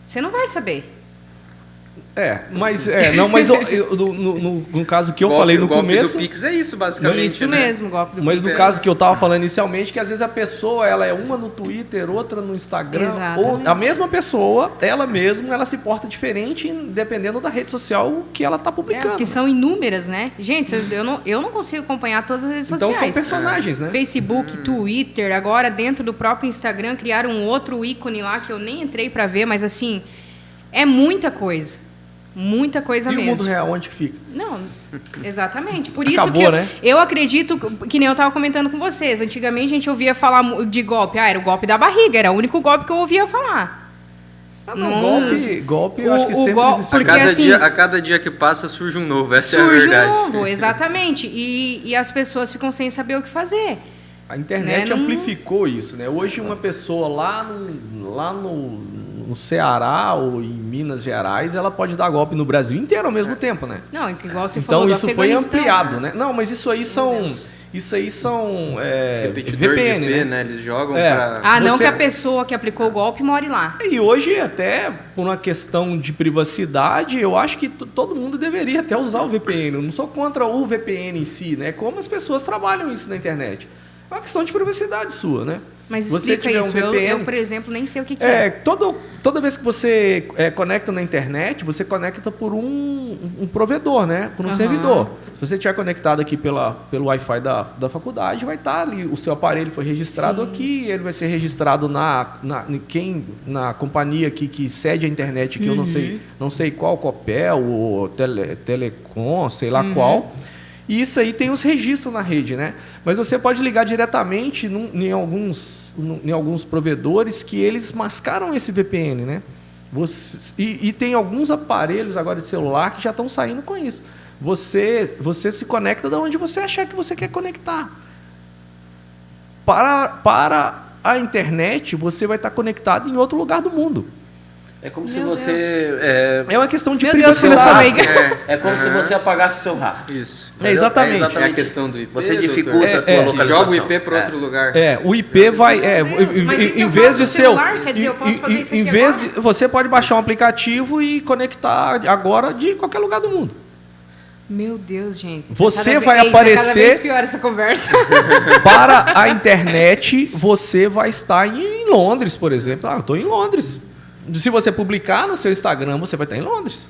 Você não vai saber. Mas no caso que eu falei no o golpe começo... do Pix é isso, basicamente. Isso né? mesmo, golpe do Mas no Pix. caso que eu tava falando inicialmente, que às vezes a pessoa, ela é uma no Twitter, outra no Instagram, Exatamente. ou a mesma pessoa, ela mesma, ela se porta diferente dependendo da rede social que ela tá publicando. Que são inúmeras, né? Gente, eu não consigo acompanhar todas as redes Então sociais. são personagens, né? Facebook, Twitter, agora dentro do próprio Instagram criaram um outro ícone lá que eu nem entrei pra ver, mas assim, é muita coisa. Muita coisa E mesmo. o mundo real, onde que fica? Não, exatamente. Por Acabou, isso que né? eu acredito, que nem eu estava comentando com vocês. Antigamente a gente ouvia falar de golpe. Era o golpe da barriga, era o único golpe que eu ouvia falar. Golpe eu acho que sempre existiu. Porque, assim, a cada dia que passa surge um novo, essa é a surge verdade. um novo, exatamente. E as pessoas ficam sem saber o que fazer. A internet Né? Não- amplificou isso, né? Hoje uma pessoa lá no Ceará ou em Minas Gerais, ela pode dar golpe no Brasil inteiro ao mesmo tempo, né? Não, igual você falou Então do isso foi Afeganistão, ampliado, né? Não, mas isso aí são Repetidor VPN, de IP, né? Eles jogam É. pra... Ah, não Você- que a pessoa que aplicou o golpe more lá. E hoje, até por uma questão de privacidade, eu acho que todo mundo deveria até usar o VPN. Eu não sou contra o VPN em si, né? Como as pessoas trabalham isso na internet. É uma questão de privacidade sua, né? Mas Você explica tiver um isso. Eu, VPN, por exemplo, nem sei o que é. toda vez que você conecta na internet, você conecta por um provedor, né? Por um Aham. servidor. Se você estiver conectado aqui pelo Wi-Fi da faculdade, vai estar ali. O seu aparelho foi registrado aqui, ele vai ser registrado na companhia aqui que cede a internet, que eu não sei qual, Copel, ou Telecom, sei lá qual. E isso aí tem os registros na rede, né? Mas você pode ligar diretamente em alguns provedores que eles mascaram esse VPN, né? E tem alguns aparelhos agora de celular que já estão saindo com isso. Você se conecta de onde você achar que você quer conectar. Para a internet, você vai estar conectado em outro lugar do mundo. É como se Meu você... É uma questão de Meu Deus, privacidade. como eu sou leiga. É como se você apagasse seu rastro. Isso. Exatamente. É a questão do IP. Você doutor. dificulta a tua Que localização. joga o IP para outro lugar. O IP vai. Meu Deus, mas e se Em eu vez faço de no ser. celular? Quer dizer, eu posso fazer isso Em aqui vez agora? de. Você pode baixar um aplicativo e conectar agora de qualquer lugar do mundo. Meu Deus, gente. Você Cada vai vez- Cada aparecer- vez pior essa conversa. Para a internet, você vai estar em Londres, por exemplo. Eu estou em Londres. Se você publicar no seu Instagram, você vai estar em Londres.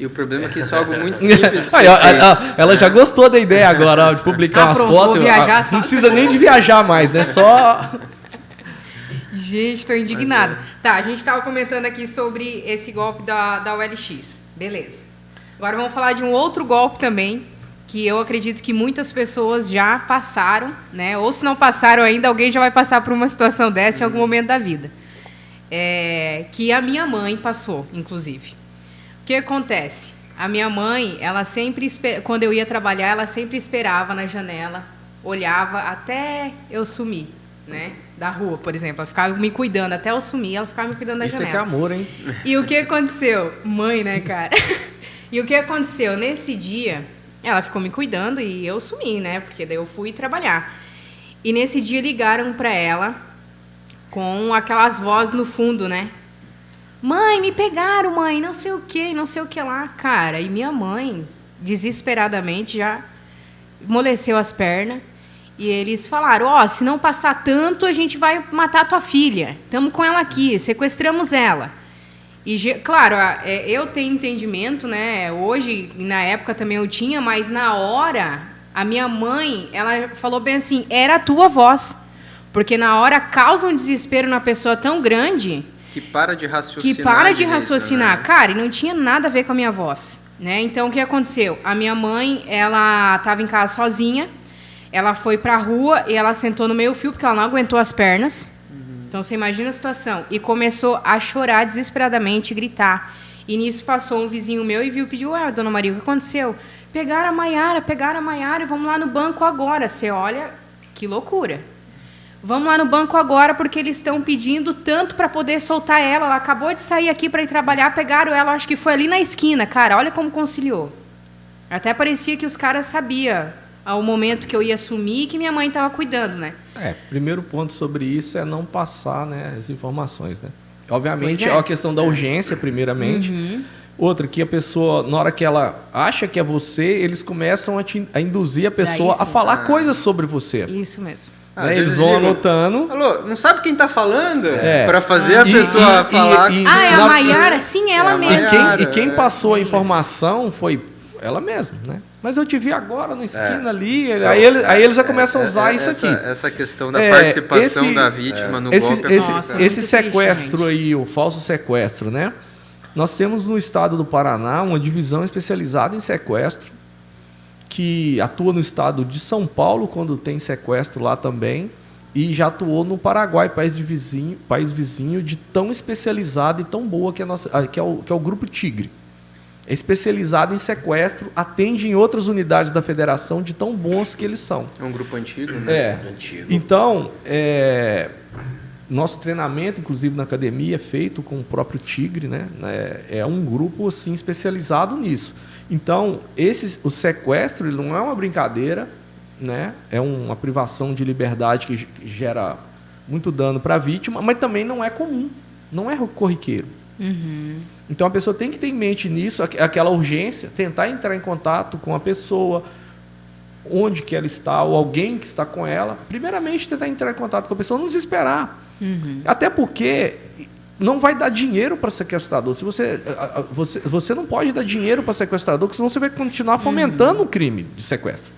E o problema é que isso é algo muito simples de ser Aí, feito. ela já gostou da ideia agora ó, de publicar umas pronto, vou fotos. viajar só. Não precisa nem de viajar mais, né? Só. Gente, tô indignada. Tá, a gente tava comentando aqui sobre esse golpe da OLX. Beleza. Agora vamos falar de um outro golpe também, que eu acredito que muitas pessoas já passaram, né? Ou se não passaram ainda, alguém já vai passar por uma situação dessa em algum momento da vida. Que a minha mãe passou, inclusive. O que acontece? A minha mãe, ela sempre, quando eu ia trabalhar, ela sempre esperava na janela, olhava até eu sumir, né? Da rua, por exemplo. Ela ficava me cuidando, até eu sumir, ela ficava me cuidando da Isso é janela. que é amor, hein? E o que aconteceu? Mãe, né, cara? E o que aconteceu? Nesse dia, ela ficou me cuidando e eu sumi, né? Porque daí eu fui trabalhar. E nesse dia ligaram pra ela com aquelas vozes no fundo, né? Mãe, me pegaram, mãe, não sei o que lá, cara. E minha mãe, desesperadamente, já amoleceu as pernas. E eles falaram, se não passar tanto, a gente vai matar tua filha. Estamos com ela aqui, sequestramos ela. E, claro, eu tenho entendimento, né? Hoje, na época também eu tinha, mas na hora, a minha mãe, ela falou bem assim, era a tua voz. Porque na hora causa um desespero na pessoa tão grande Que para de raciocinar. que para de direito, raciocinar. né? Cara, e não tinha nada a ver com a minha voz, né? Então, o que aconteceu? A minha mãe, ela estava em casa sozinha, ela foi para a rua e ela sentou no meio-fio porque ela não aguentou as pernas. Então, você imagina a situação. E começou a chorar desesperadamente, gritar. E nisso passou um vizinho meu e viu e pediu, dona Maria, o que aconteceu? Pegaram a Maiara e vamos lá no banco agora. Você olha, que loucura. Vamos lá no banco agora porque eles estão pedindo tanto para poder soltar ela. Ela acabou de sair aqui para ir trabalhar, pegaram ela, acho que foi ali na esquina, cara. Olha como conciliou. Até parecia que os caras sabiam ao momento que eu ia sumir que minha mãe estava cuidando, né? Primeiro ponto sobre isso é não passar, né, as informações, né? Obviamente Pois é é. a questão da urgência, primeiramente. Outra, que a pessoa, na hora que ela acha que é você, eles começam a induzir a pessoa Daí a sim. falar coisas sobre você. Isso mesmo. Né? Eles vão anotando. Alô, não sabe quem tá falando? É. Pra fazer a pessoa falar. e- É a na- Maiara? Sim, ela É a mesma. Maiara. E quem passou a Isso. informação foi ela mesma, né? Mas eu te vi agora na esquina ali. Aí eles já começam a usar isso aqui. Essa questão da participação da vítima no golpe é complicado. Nossa, Esse muito sequestro triste, aí, o falso sequestro, né? Nós temos no estado do Paraná uma divisão especializada em sequestro, que atua no estado de São Paulo, quando tem sequestro lá também, e já atuou no Paraguai, país vizinho, de tão especializado e tão boa que é o Grupo Tigre. É especializado em sequestro, atende em outras unidades da federação de tão bons que eles são. É um grupo antigo, né? Antigo. Então, nosso treinamento, inclusive na academia, é feito com o próprio Tigre, né? É um grupo assim especializado nisso. Então, o sequestro ele não é uma brincadeira, né? É uma privação de liberdade que gera muito dano para a vítima, mas também não é comum, não é corriqueiro. Então a pessoa tem que ter em mente nisso, aquela urgência, tentar entrar em contato com a pessoa, onde que ela está, ou alguém que está com ela. Primeiramente, tentar entrar em contato com a pessoa, não desesperar. Até porque não vai dar dinheiro para sequestrador. Se você não pode dar dinheiro para sequestrador, porque senão você vai continuar fomentando o crime de sequestro.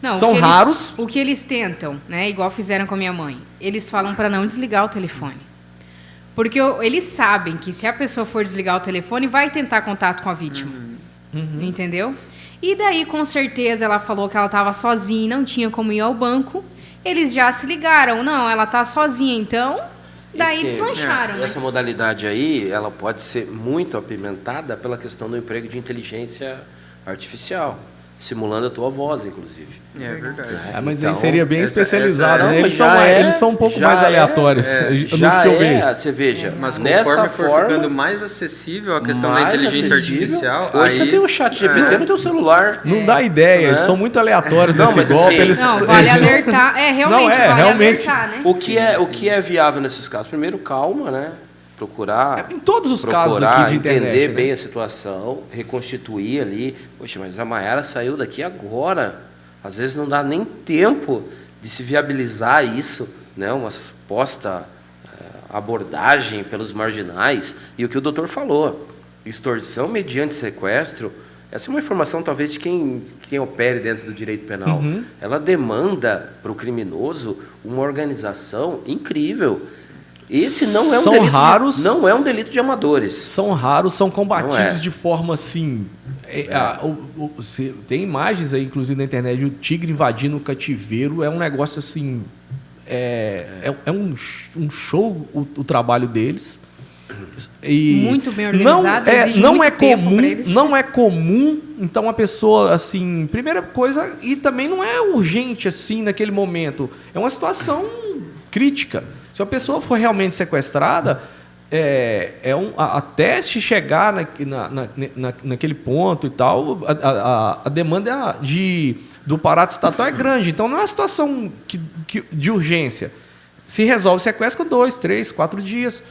Não, São o que eles- raros. O que eles tentam, né? Igual fizeram com a minha mãe. Eles falam para não desligar o telefone. Porque eles sabem que se a pessoa for desligar o telefone, vai tentar contato com a vítima. Entendeu? E daí, com certeza, ela falou que ela estava sozinha e não tinha como ir ao banco. Eles já se ligaram. Não, ela tá sozinha, então... Daí deslancharam, né? Essa modalidade aí, ela pode ser muito apimentada pela questão do emprego de inteligência artificial, simulando a tua voz, inclusive. É verdade. Mas Então, aí seria bem essa- especializado, essa- né? Não, Eles são um pouco já mais aleatórios, Já nos que eu vejo. você veja, Mas nessa conforme for forma, ficando mais acessível a questão da mais inteligência acessível, artificial, hoje você aí, tem o chat GPT no teu celular. Não dá ideia, eles Né? são muito aleatórios Não, nesse mas golpe. assim, Eles, Não, vale eles- alertar. Realmente, Não, vale realmente. alertar, né? O que é viável nesses casos? Primeiro, calma, né? Procurar. Em todos os casos procurar aqui de internet, entender né? bem a situação, reconstituir ali. Poxa, mas a Maiara saiu daqui agora. Às vezes não dá nem tempo de se viabilizar isso, né? Uma suposta abordagem pelos marginais. E o que o doutor falou, extorsão mediante sequestro, essa é uma informação talvez de quem opere dentro do direito penal. Ela demanda para o criminoso uma organização incrível. Esse não é um São delito raros. não é um delito de amadores. São raros, são combatidos Não é. de forma assim. Tem imagens aí, inclusive na internet, o tigre invadindo o cativeiro. É um negócio assim. É um show o trabalho deles. E Muito bem organizado, exige não muito é tempo comum, pra eles. não é comum. Então a pessoa assim, primeira coisa, e também não é urgente assim naquele momento. É uma crítica. Se a pessoa for realmente sequestrada, até se chegar naquele ponto e tal, a demanda do aparato estatal é grande. Então não é uma situação de urgência. Se resolve o sequestro com 2, 3, 4 dias.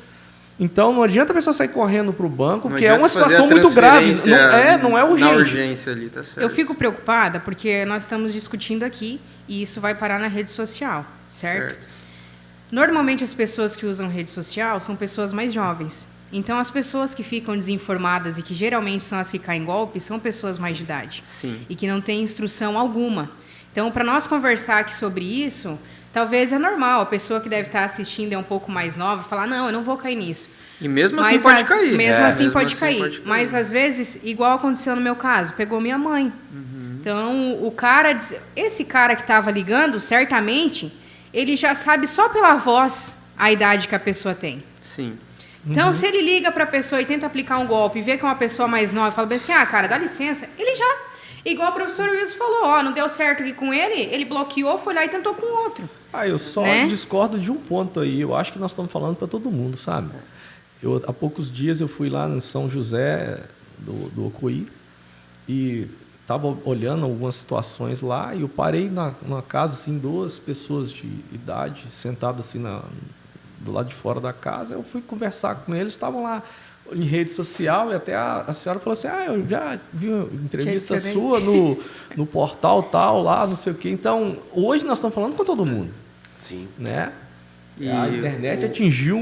Então não adianta a pessoa sair correndo para o banco, não porque é adianta uma fazer situação a muito grave. transferência Não é urgente. Na urgência ali, tá certo. Eu fico preocupada porque nós estamos discutindo aqui e isso vai parar na rede social, certo? Normalmente as pessoas que usam rede social são pessoas mais jovens. Então as pessoas que ficam desinformadas e que geralmente são as que caem em golpe são pessoas mais de idade. Sim. E que não têm instrução alguma. Então, para nós conversar aqui sobre isso, talvez é normal. A pessoa que deve estar assistindo é um pouco mais nova e falar, não, eu não vou cair nisso. E mesmo assim pode cair. Mesmo assim pode cair. Mas às vezes, igual aconteceu no meu caso, pegou minha mãe. Então, esse cara que estava ligando, certamente, ele já sabe só pela voz a idade que a pessoa tem. Sim. Então, se ele liga para a pessoa e tenta aplicar um golpe e vê que é uma pessoa mais nova e fala bem assim, cara, dá licença, Igual o professor Wilson falou, ó, não deu certo aqui com ele bloqueou, foi lá e tentou com outro. Eu só discordo de um ponto aí. Eu acho que nós estamos falando para todo mundo, sabe? Há poucos dias eu fui lá no São José do Ocoí e estava olhando algumas situações lá e eu parei numa casa, assim, 2 pessoas de idade sentadas assim do lado de fora da casa. Eu fui conversar com eles, estavam lá em rede social e até a senhora falou assim, eu já vi uma entrevista sua no portal tal, lá, não sei o quê. Então, hoje nós estamos falando com todo mundo. Sim. Né? A internet atingiu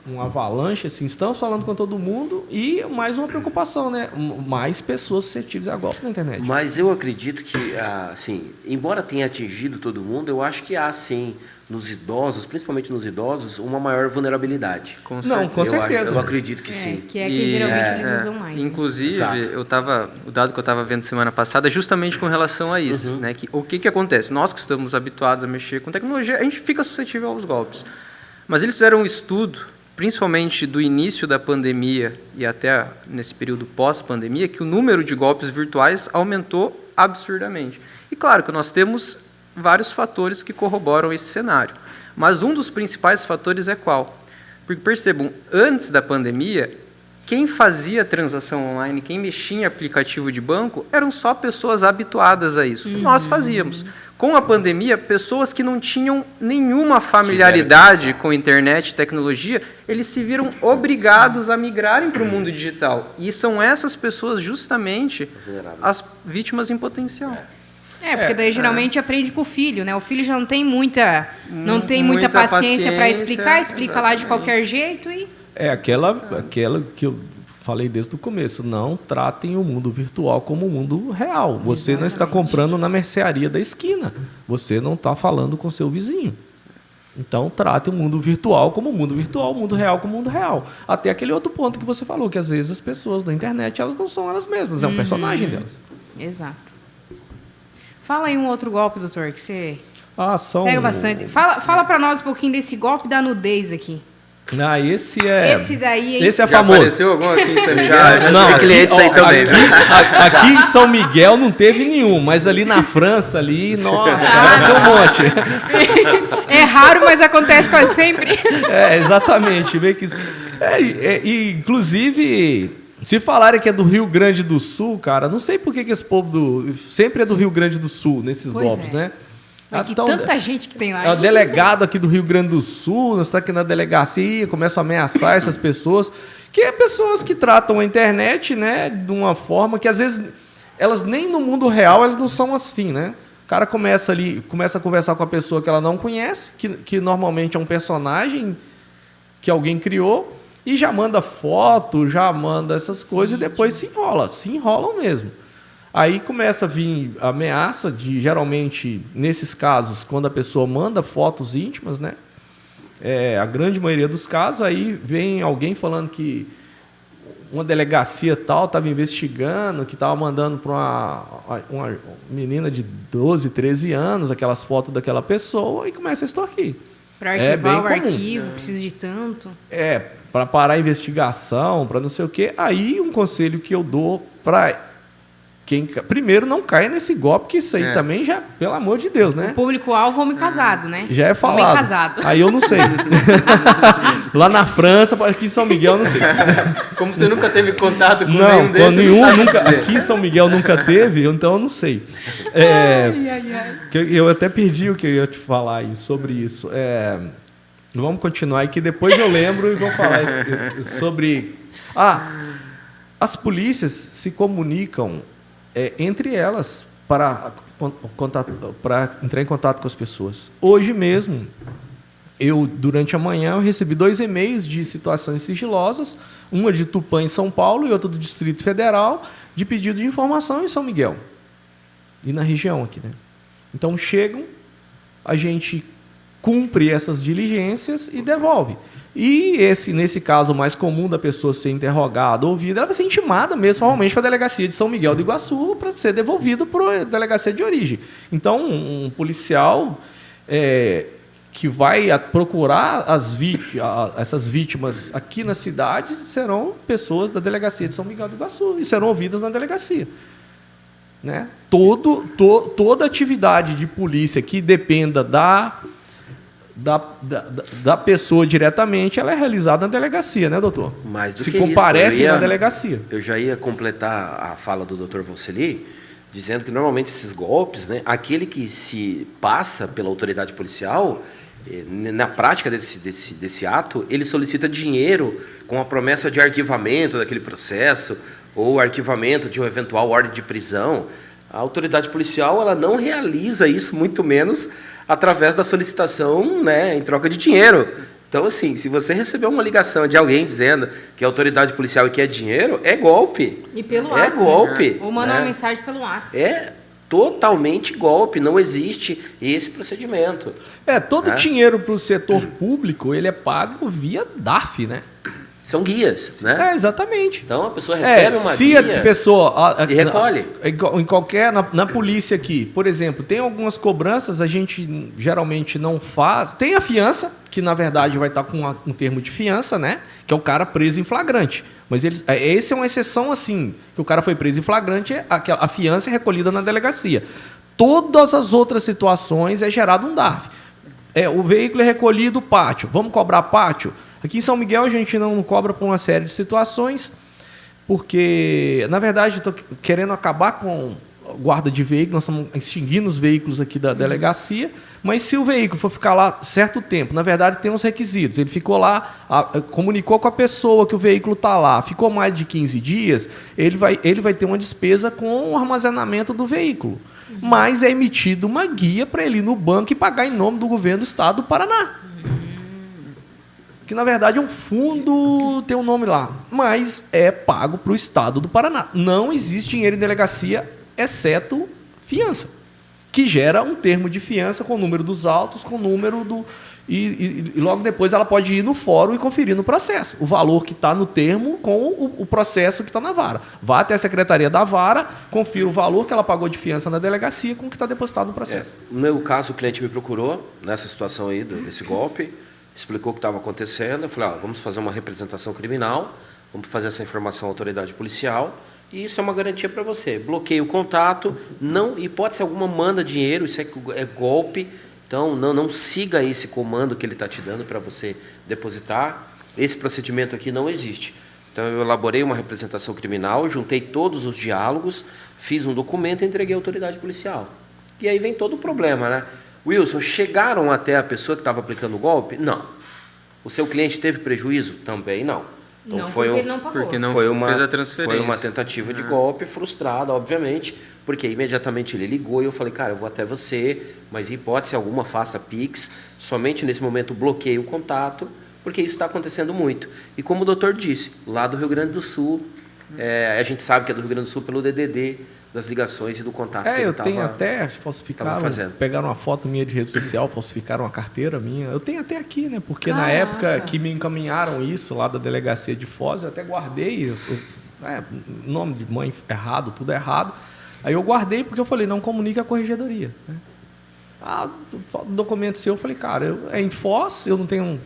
um avalanche, assim, estamos falando com todo mundo e mais uma preocupação, né? Mais pessoas suscetíveis a golpe na internet. Mas eu acredito que, assim, embora tenha atingido todo mundo, eu acho que há, sim, nos idosos, principalmente nos idosos, uma maior vulnerabilidade. Com certeza. Eu acredito que sim. Que é que geralmente eles usam mais. Inclusive, né? o dado que eu estava vendo semana passada é justamente com relação a isso. Né? O que acontece? Nós que estamos habituados a mexer com tecnologia, a gente fica suscetível aos golpes. Mas eles fizeram um estudo, principalmente do início da pandemia e até nesse período pós-pandemia, que o número de golpes virtuais aumentou absurdamente. E claro que nós temos vários fatores que corroboram esse cenário. Mas um dos principais fatores é qual? Porque percebam, antes da pandemia, quem fazia transação online, quem mexia em aplicativo de banco, eram só pessoas habituadas a isso. Nós fazíamos. Com a pandemia, pessoas que não tinham nenhuma familiaridade com internet e tecnologia, eles se viram obrigados a migrarem para o mundo digital. E são essas pessoas justamente as vítimas em potencial. Porque daí geralmente aprende com o filho, né? O filho já não tem muita paciência para explicar, explica lá de qualquer jeito e... Aquela que eu falei desde o começo, não tratem o mundo virtual como o mundo real. Você não está comprando na mercearia da esquina, você não está falando com seu vizinho. Então, trate o mundo virtual como o mundo virtual, o mundo real como o mundo real. Até aquele outro ponto que você falou, que às vezes as pessoas da internet, elas não são elas mesmas, é um personagem delas. Exato. Fala aí um outro golpe, doutor, que você pega bastante. Fala para nós um pouquinho desse golpe da nudez aqui. Esse é... Esse daí, hein? Esse é já famoso. Apareceu algum aqui em São Miguel? Já clientes aí também. Aqui em São Miguel não teve nenhum, mas ali na França, nossa, tem um monte. É raro, mas acontece quase sempre. Exatamente. Inclusive, se falarem que é do Rio Grande do Sul, cara, não sei por que esse povo sempre é do Rio Grande do Sul, nesses golpes, né? Então, tanta gente que tem lá. É o delegado aqui do Rio Grande do Sul, nós estamos aqui na delegacia, começa a ameaçar essas pessoas, que é pessoas que tratam a internet, né, de uma forma que às vezes elas nem no mundo real elas não são assim, né? O cara começa a conversar com a pessoa que ela não conhece, que normalmente é um personagem que alguém criou, e já manda foto, já manda essas coisas, e depois se enrolam mesmo. Aí começa a vir a ameaça de, geralmente, nesses casos, quando a pessoa manda fotos íntimas, né? A grande maioria dos casos, aí vem alguém falando que uma delegacia tal estava investigando, que estava mandando para uma menina de 12, 13 anos, aquelas fotos daquela pessoa, e começa a extorquir. Para arquivar o arquivo, precisa de tanto. Para parar a investigação, para não sei o quê. Aí um conselho que eu dou para... primeiro, não caia nesse golpe, que isso aí também já, pelo amor de Deus, né? O público-alvo, homem casado, né? Já é falado. Homem casado. Aí eu não sei. Lá na França, aqui em São Miguel, eu não sei. Como você nunca teve contato com nenhum desses, aqui em São Miguel nunca teve, então eu não sei. Eu até perdi o que eu ia te falar aí sobre isso. Vamos continuar aí, que depois eu lembro e vou falar sobre... as polícias se comunicam entre elas para entrar em contato com as pessoas. Hoje mesmo, durante a manhã, eu recebi 2 e-mails de situações sigilosas, uma de Tupã, em São Paulo, e outra do Distrito Federal, de pedido de informação em São Miguel. E na região aqui, né? Então, chegam, a gente cumpre essas diligências e devolve. E nesse caso mais comum da pessoa ser interrogada, ouvida, ela vai ser intimada mesmo, formalmente, para a delegacia de São Miguel do Iguaçu, para ser devolvido para a delegacia de origem. Então, um policial que vai procurar essas vítimas aqui na cidade serão pessoas da delegacia de São Miguel do Iguaçu e serão ouvidas na delegacia. Né? Toda atividade de polícia que dependa da pessoa diretamente, ela é realizada na delegacia, né, doutor? Mais do Se que comparece isso, na delegacia. Eu já ia completar a fala do Dr. Valceli, dizendo que normalmente esses golpes, né, aquele que se passa pela autoridade policial, na prática desse ato, ele solicita dinheiro com a promessa de arquivamento daquele processo ou arquivamento de uma eventual ordem de prisão. A autoridade policial, ela não realiza isso, muito menos através da solicitação, né, em troca de dinheiro. Então, assim, se você receber uma ligação de alguém dizendo que a autoridade policial quer dinheiro, é golpe. E pelo É WhatsApp. golpe. Ou mandar né? uma mensagem pelo WhatsApp. É totalmente golpe, não existe esse procedimento. Todo dinheiro para o setor público, ele é pago via DARF, né? São guias, né? Exatamente. Então a pessoa recebe uma se guia a pessoa e recolhe. em qualquer na polícia aqui, por exemplo, tem algumas cobranças, a gente geralmente não faz. Tem a fiança, que na verdade vai estar com um termo de fiança, né? Que é o cara preso em flagrante. Mas esse é uma exceção assim, que o cara foi preso em flagrante, a fiança é recolhida na delegacia. Todas as outras situações é gerado um DARF. O veículo é recolhido, pátio. Vamos cobrar pátio? Aqui em São Miguel a gente não cobra por uma série de situações, porque, na verdade, estou querendo acabar com a guarda de veículos, nós estamos extinguindo os veículos aqui da delegacia, mas se o veículo for ficar lá certo tempo, na verdade tem uns requisitos, ele ficou lá, comunicou com a pessoa que o veículo está lá, ficou mais de 15 dias, ele vai ter uma despesa com o armazenamento do veículo. Mas é emitida uma guia para ele ir no banco e pagar em nome do governo do estado do Paraná. Que na verdade é um fundo, tem um nome lá, mas é pago para o estado do Paraná. Não existe dinheiro em delegacia, exceto fiança, que gera um termo de fiança com o número dos autos, com o número do... E logo depois ela pode ir no fórum e conferir no processo o valor que está no termo com o processo que está na vara. Vá até a secretaria da vara, confira o valor que ela pagou de fiança na delegacia com o que está depositado no processo. No meu caso, o cliente me procurou nessa situação aí desse golpe, explicou o que estava acontecendo. Eu falei, vamos fazer uma representação criminal, vamos fazer essa informação à autoridade policial e isso é uma garantia para você. Bloqueia o contato, não, hipótese alguma, manda dinheiro, isso é golpe. Então, não siga esse comando que ele está te dando para você depositar. Esse procedimento aqui não existe. Então, eu elaborei uma representação criminal, juntei todos os diálogos, fiz um documento e entreguei à autoridade policial. E aí vem todo o problema, né? Wilson, chegaram até a pessoa que estava aplicando o golpe? Não. O seu cliente teve prejuízo? Também não. Então, não, porque ele não pagou. Porque não fez a transferência. Foi uma tentativa de golpe frustrada, obviamente, porque imediatamente ele ligou e eu falei, cara, eu vou até você, mas em hipótese alguma faça Pix, somente nesse momento bloqueie o contato, porque isso está acontecendo muito. E como o doutor disse, lá do Rio Grande do Sul, a gente sabe que é do Rio Grande do Sul pelo DDD, das ligações e do contato que ele estava eu tenho até, falsificaram, pegaram uma foto minha de rede social, falsificaram uma carteira minha. Eu tenho até aqui, né? Porque na época que me encaminharam isso lá da delegacia de Foz, eu até guardei, nome de mãe errado, tudo errado. Aí eu guardei porque eu falei, não comunica a corregedoria. Né? Documento seu, eu falei, cara, é em Foz, eu não tenho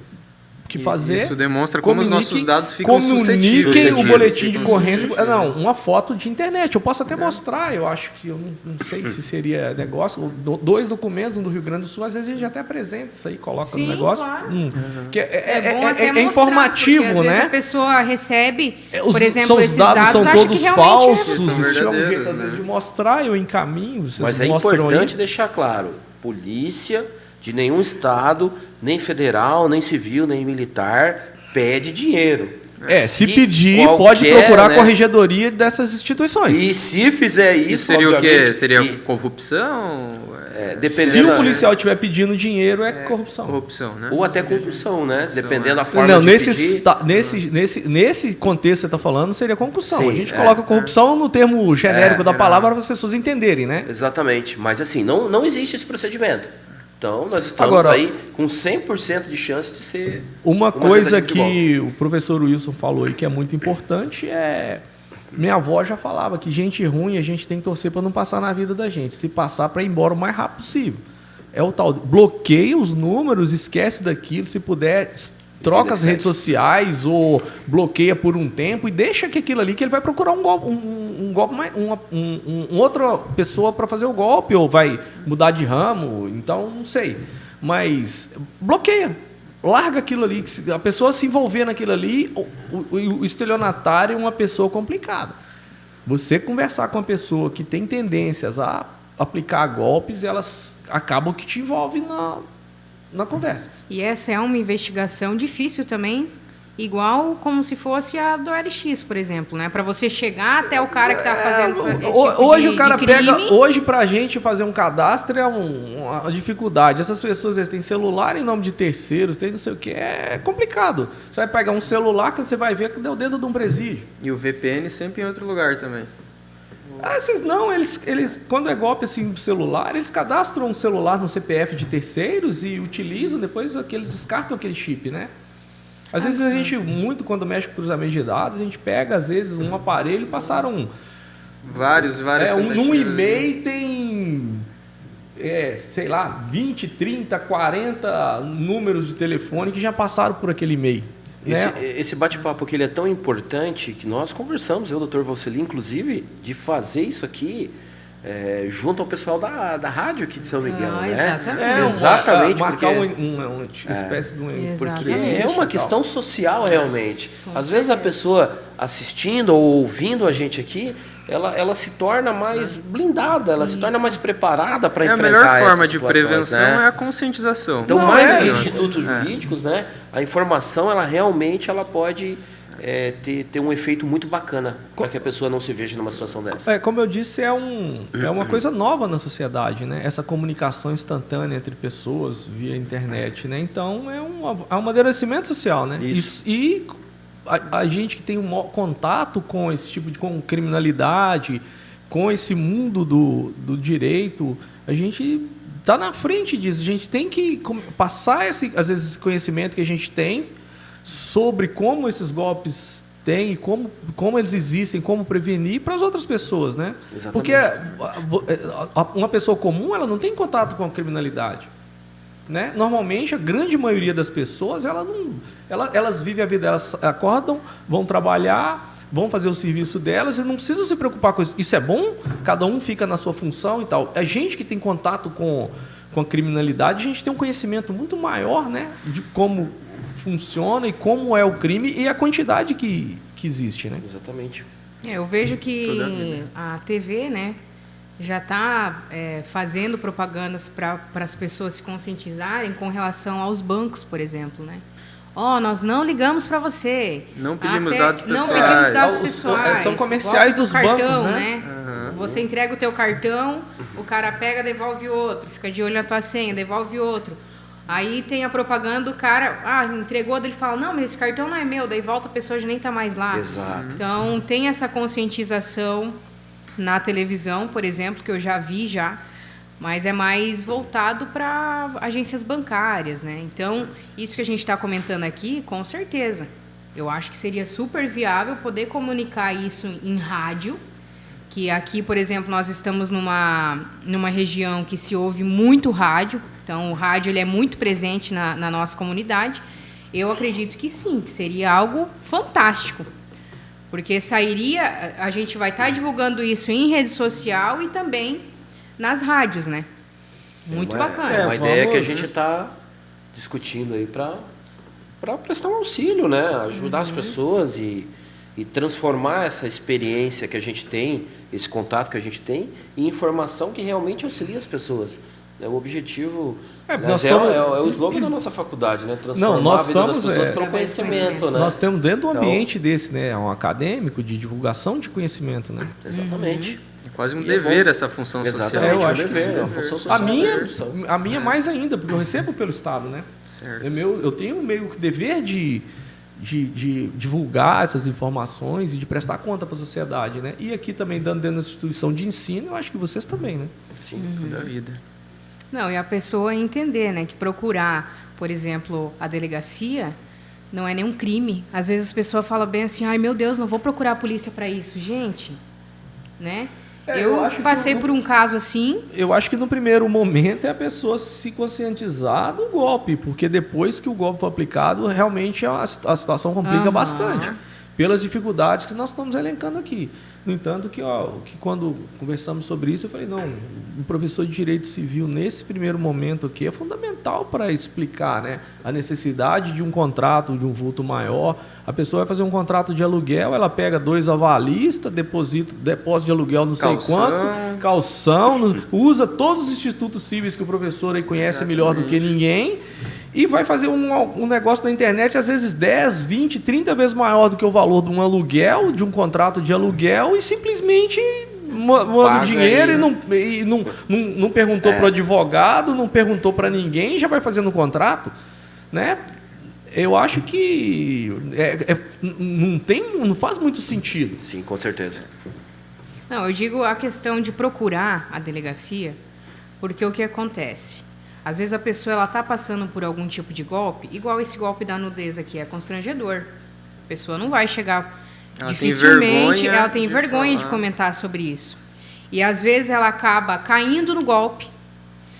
o que fazer. Isso demonstra como os nossos dados ficam suscetíveis. Comuniquem o boletim de ocorrência. Não, uma foto de internet. Eu posso até mostrar, eu acho que, eu não sei se seria negócio. 2 documentos, um do Rio Grande do Sul, às vezes a gente até apresenta isso aí, coloca no negócio. Claro. Que é bom até é mostrar, informativo, porque, às né? vezes a pessoa recebe, por exemplo, Os esses dados são acha todos que realmente falsos. São Se tiver um jeito, verdadeiros, às vezes, de mostrar, eu encaminho. Vocês Mas é mostram importante aí. deixar claro, polícia de nenhum estado, nem federal, nem civil, nem militar, pede dinheiro. Se pedir, pode procurar a corregedoria dessas instituições. E se fizer isso, seria o quê? obviamente, Seria corrupção? dependendo, se o policial estiver pedindo dinheiro, é corrupção. Corrupção, né? ou até compulsão, né? Dependendo da forma de pedir. Nesse contexto que você está falando, seria concussão. Sim, a gente coloca corrupção no termo genérico da palavra para as pessoas entenderem, né? Exatamente. Mas assim, não existe esse procedimento. Então, nós estamos aí com 100% de chance de ser uma coisa que o professor Wilson falou aí que é muito importante é... Minha avó já falava que gente ruim a gente tem que torcer para não passar na vida da gente. Se passar, para ir embora o mais rápido possível. é o tal, bloqueia os números, esquece daquilo, se puder, troca as redes sociais ou bloqueia por um tempo e deixa que aquilo ali, que ele vai procurar um golpe, outra pessoa para fazer o golpe, ou vai mudar de ramo, então não sei. Mas bloqueia, larga aquilo ali, que a pessoa se envolver naquilo ali, o estelionatário é uma pessoa complicada. Você conversar com uma pessoa que tem tendências a aplicar golpes, elas acabam que te envolvem na conversa. E essa é uma investigação difícil também, igual como se fosse a do LX, por exemplo, né? Para você chegar até o cara que está fazendo esse tipo hoje de, o cara de crime. pega, hoje pra gente fazer um cadastro é uma dificuldade. Essas pessoas eles têm celular em nome de terceiros, tem não sei o que, é complicado. Você vai pegar um celular que você vai ver que deu o dedo de um presídio. E o VPN sempre em outro lugar também. Esses não, eles quando é golpe assim do celular, eles cadastram um celular no CPF de terceiros e utilizam, depois eles descartam aquele chip, né? Às vezes a gente, quando mexe com cruzamento de dados, a gente pega, às vezes, um aparelho e passaram... Várias num e-mail tem, sei lá, 20, 30, 40 números de telefone que já passaram por aquele e-mail. Esse bate-papo aqui ele é tão importante que nós conversamos, eu e o Dr. Valceli, inclusive, de fazer isso aqui junto ao pessoal da rádio aqui de São Miguel, né? Exatamente. Marcar uma espécie de um... Porque é uma questão social, realmente. Às vezes a pessoa assistindo ou ouvindo a gente aqui, ela se torna mais blindada, ela se torna mais preparada para enfrentar essas a melhor forma de situações, prevenção é a conscientização. Então, mais do que institutos jurídicos, né, a informação, ela realmente pode ter um efeito muito bacana para que a pessoa não se veja numa situação dessa. Como eu disse, é uma coisa nova na sociedade, né? Essa comunicação instantânea entre pessoas via internet, né? Então, é um amadurecimento social, né? Isso. E a gente que tem um contato com esse tipo de criminalidade, com esse mundo do direito, a gente está na frente disso. A gente tem que passar, às vezes, esse conhecimento que a gente tem sobre como esses golpes têm e como eles existem, como prevenir para as outras pessoas, né? Exatamente. Porque uma pessoa comum, ela não tem contato com a criminalidade, né? Normalmente, a grande maioria das pessoas, elas vivem a vida, elas acordam, vão trabalhar, vão fazer o serviço delas e não precisam se preocupar com isso. Isso é bom, cada um fica na sua função e tal. A gente que tem contato com a criminalidade, a gente tem um conhecimento muito maior, né? De como funciona e como é o crime e a quantidade que existe, né? Exatamente. Eu vejo que a TV, né, já está fazendo propagandas para as pessoas se conscientizarem com relação aos bancos, por exemplo, né? Nós não ligamos para você. Não pedimos dados pessoais. Não pedimos dados pessoais. São comerciais dos cartão, bancos, né? Uhum. Você entrega o teu cartão, o cara pega, devolve outro, fica de olho na tua senha, devolve outro. Aí tem a propaganda do cara, entregou, ele fala, não, mas esse cartão não é meu, daí volta a pessoa já nem está mais lá. Exato. Então tem essa conscientização na televisão, por exemplo, que eu já vi mas é mais voltado para agências bancárias, né? Então, isso que a gente está comentando aqui, com certeza. Eu acho que seria super viável poder comunicar isso em rádio, que aqui, por exemplo, nós estamos numa região que se ouve muito rádio, então o rádio ele é muito presente na nossa comunidade. Eu acredito que sim, que seria algo fantástico, porque a gente vai estar divulgando isso em rede social e também nas rádios, né? Muito bacana. É uma ideia que a gente está discutindo aí para prestar um auxílio, né? Ajudar as pessoas e transformar essa experiência que a gente tem, esse contato que a gente tem, em informação que realmente auxilia as pessoas. O objetivo é o slogan da nossa faculdade, né? Transformar a vida das pessoas pelo conhecimento, né? Nós estamos dentro de um ambiente desse, né? Um acadêmico de divulgação de conhecimento, né? Exatamente. É quase um dever essa função social. Exatamente, eu acho um dever, que sim. uma função social. A minha mais ainda, porque eu recebo pelo Estado, né? Certo. Eu tenho meio que dever de divulgar essas informações e de prestar conta para a sociedade, né? E aqui também, dentro da instituição de ensino, eu acho que vocês também, né? Sim. Toda a vida. Não, e a pessoa entender, né, que procurar, por exemplo, a delegacia não é nenhum crime. Às vezes as pessoas falam bem assim, ai meu Deus, não vou procurar a polícia para isso. Gente, né? Eu acho que passei por um caso assim. Eu acho que no primeiro momento é a pessoa se conscientizar do golpe, porque depois que o golpe for aplicado, realmente a situação complica bastante, pelas dificuldades que nós estamos elencando aqui. No entanto, que quando conversamos sobre isso, eu falei, não, um professor de Direito Civil, nesse primeiro momento aqui, é fundamental para explicar, né, a necessidade de um contrato de um vulto maior. A pessoa vai fazer um contrato de aluguel, ela pega 2 avalistas, depósito de aluguel não sei quanto, calção, usa todos os institutos cíveis que o professor aí conhece melhor do que ninguém, e vai fazer um negócio na internet, às vezes 10, 20, 30 vezes maior do que o valor de um aluguel, de um contrato de aluguel, e simplesmente manda o dinheiro e não perguntou para o advogado, não perguntou para ninguém, já vai fazendo um contrato, né? Eu acho que não faz muito sentido. Sim, com certeza. Não, eu digo a questão de procurar a delegacia, porque o que acontece? Às vezes a pessoa está passando por algum tipo de golpe, igual esse golpe da nudez aqui, é constrangedor. A pessoa não vai chegar, dificilmente, ela tem vergonha de comentar sobre isso. E às vezes ela acaba caindo no golpe,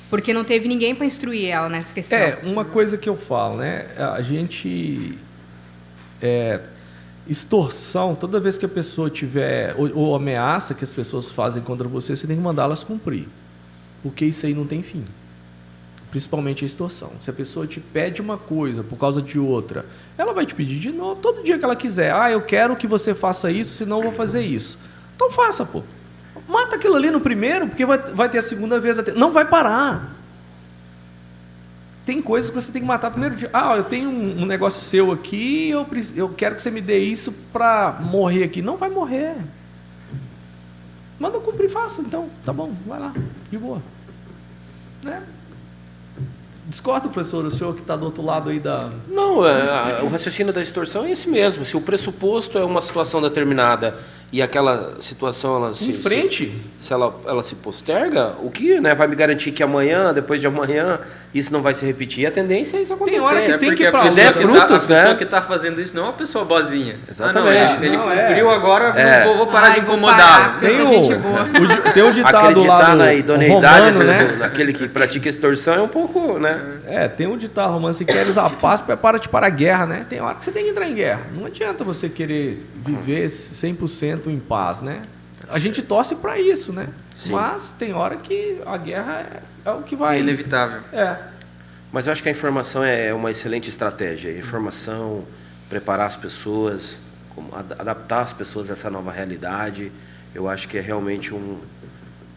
porque não teve ninguém para instruir ela nessa questão. Uma coisa que eu falo, né? A gente... extorsão, toda vez que a pessoa tiver... Ou ameaça que as pessoas fazem contra você, você tem que mandá-las cumprir. Porque isso aí não tem fim. Principalmente a extorsão. Se a pessoa te pede uma coisa por causa de outra, ela vai te pedir de novo, todo dia que ela quiser. Eu quero que você faça isso, senão eu vou fazer isso. Então faça, pô. Mata aquilo ali no primeiro, porque vai ter a segunda vez. Não vai parar. Tem coisas que você tem que matar no primeiro dia. Eu tenho um negócio seu aqui, eu quero que você me dê isso para morrer aqui. Não vai morrer. Manda cumprir, faça. Então, tá bom, vai lá, de boa. Né? Discorda, professor, o senhor que está do outro lado aí da... Não, o raciocínio da extorsão é esse mesmo. Se o pressuposto é uma situação determinada e aquela situação ela se ela se posterga, o que, né, vai me garantir que amanhã, depois de amanhã, isso não vai se repetir? A tendência é isso acontecer. Tem hora que tem que ir pra se der frutos, a pessoa que está fazendo isso não é uma pessoa boazinha. Exatamente. Ele cumpriu agora, não vou parar de incomodá-lo. Tem um ditado acreditar lá na idoneidade romano, né? daquele que pratica extorsão é um pouco, né? Tem um ditado romano, se queres a paz, prepara-te para a guerra, né? Tem hora que você tem que entrar em guerra. Não adianta você querer viver 100% em paz, né? A gente torce para isso, né? Sim. Mas tem hora que a guerra é o que vai... É inevitável. Mas eu acho que a informação é uma excelente estratégia. Informação, preparar as pessoas, adaptar as pessoas a essa nova realidade, eu acho que é realmente um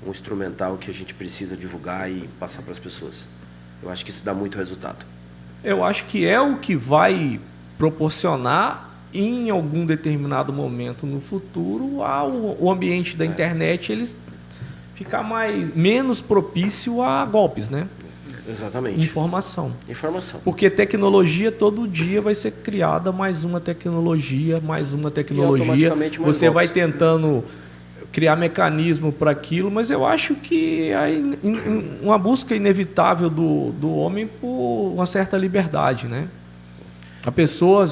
instrumental que a gente precisa divulgar e passar para as pessoas. Eu acho que isso dá muito resultado. Eu acho que é o que vai proporcionar, em algum determinado momento no futuro, o ambiente da internet ele ficar menos propício a golpes, né? Exatamente. Informação. Porque tecnologia, todo dia vai ser criada mais uma tecnologia. Você vai tentando criar mecanismo para aquilo, mas eu acho que uma busca inevitável do homem por uma certa liberdade, né? A pessoa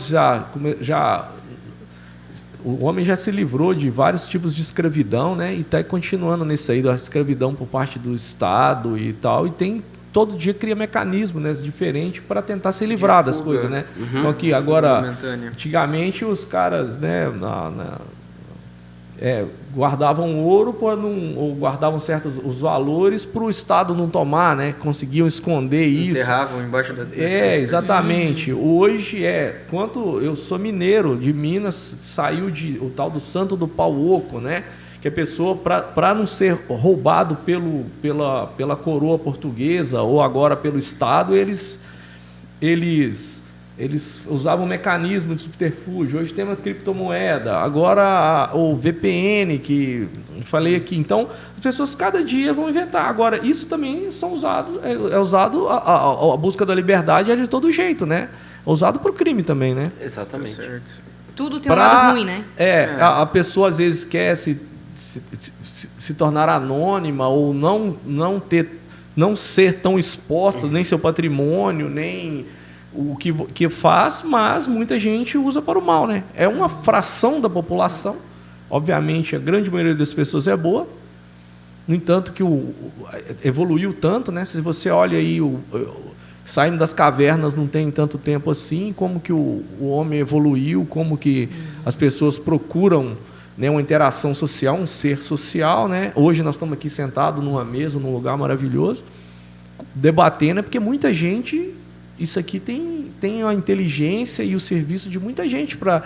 o homem já se livrou de vários tipos de escravidão, né? E está continuando nisso aí, da escravidão por parte do Estado e tal, e todo dia cria mecanismo, né, diferente para tentar se livrar das coisas, né? Então aqui agora, antigamente os caras, né, guardavam ouro ou guardavam certos os valores para o Estado não tomar, né? Conseguiam esconder isso. Enterravam embaixo da terra. Exatamente. Hoje quando eu sou mineiro de Minas, saiu o tal do Santo do Pau Oco, né? Que a pessoa, para não ser roubado pela coroa portuguesa ou agora pelo Estado, eles usavam um mecanismo de subterfúgio. Hoje tem uma criptomoeda, agora o VPN, que falei aqui. Então, as pessoas cada dia vão inventar. Agora, isso também é usado, a busca da liberdade é de todo jeito, né? É usado para o crime também, né? Exatamente. Certo. Tudo tem um lado ruim, né? A pessoa às vezes quer se tornar anônima ou não ser tão exposta, nem seu patrimônio, nem o que faz, mas muita gente usa para o mal, né? É uma fração da população, obviamente a grande maioria das pessoas é boa, No entanto, que evoluiu tanto, né? Se você olha aí, saindo das cavernas não tem tanto tempo assim, como que o homem evoluiu, como que as pessoas procuram, né, uma interação social, um ser social, né? Hoje nós estamos aqui sentados numa mesa, num lugar maravilhoso, debatendo, porque muita gente, isso aqui tem a inteligência e o serviço de muita gente para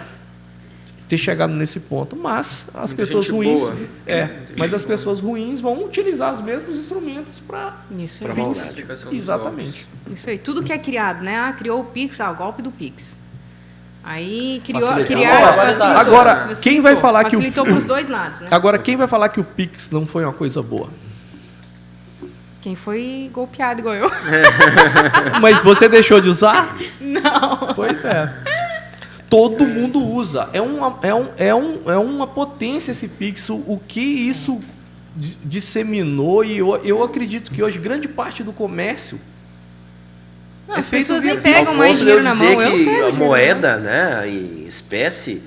ter chegado nesse ponto, mas as pessoas ruins, mas as pessoas ruins vão utilizar os mesmos instrumentos para Isso Pra aí. maldade. Exatamente. Isso aí. Tudo que é criado, né? Criou o Pix, o golpe do Pix. Aí Facilitou. Agora, quem vai falar que facilitou para os dois lados, né? Agora, quem vai falar que o Pix não foi uma coisa boa? Quem foi golpeado igual eu. Mas você deixou de usar? Não. Pois é. Todo mundo usa. É uma potência esse Pix. O que isso disseminou, e eu acredito que hoje grande parte do comércio Não, é as feito pessoas via nem pegam Ao mais ponto de dinheiro na mão. dizer Eu não que pego a dinheiro na moeda, né, em espécie,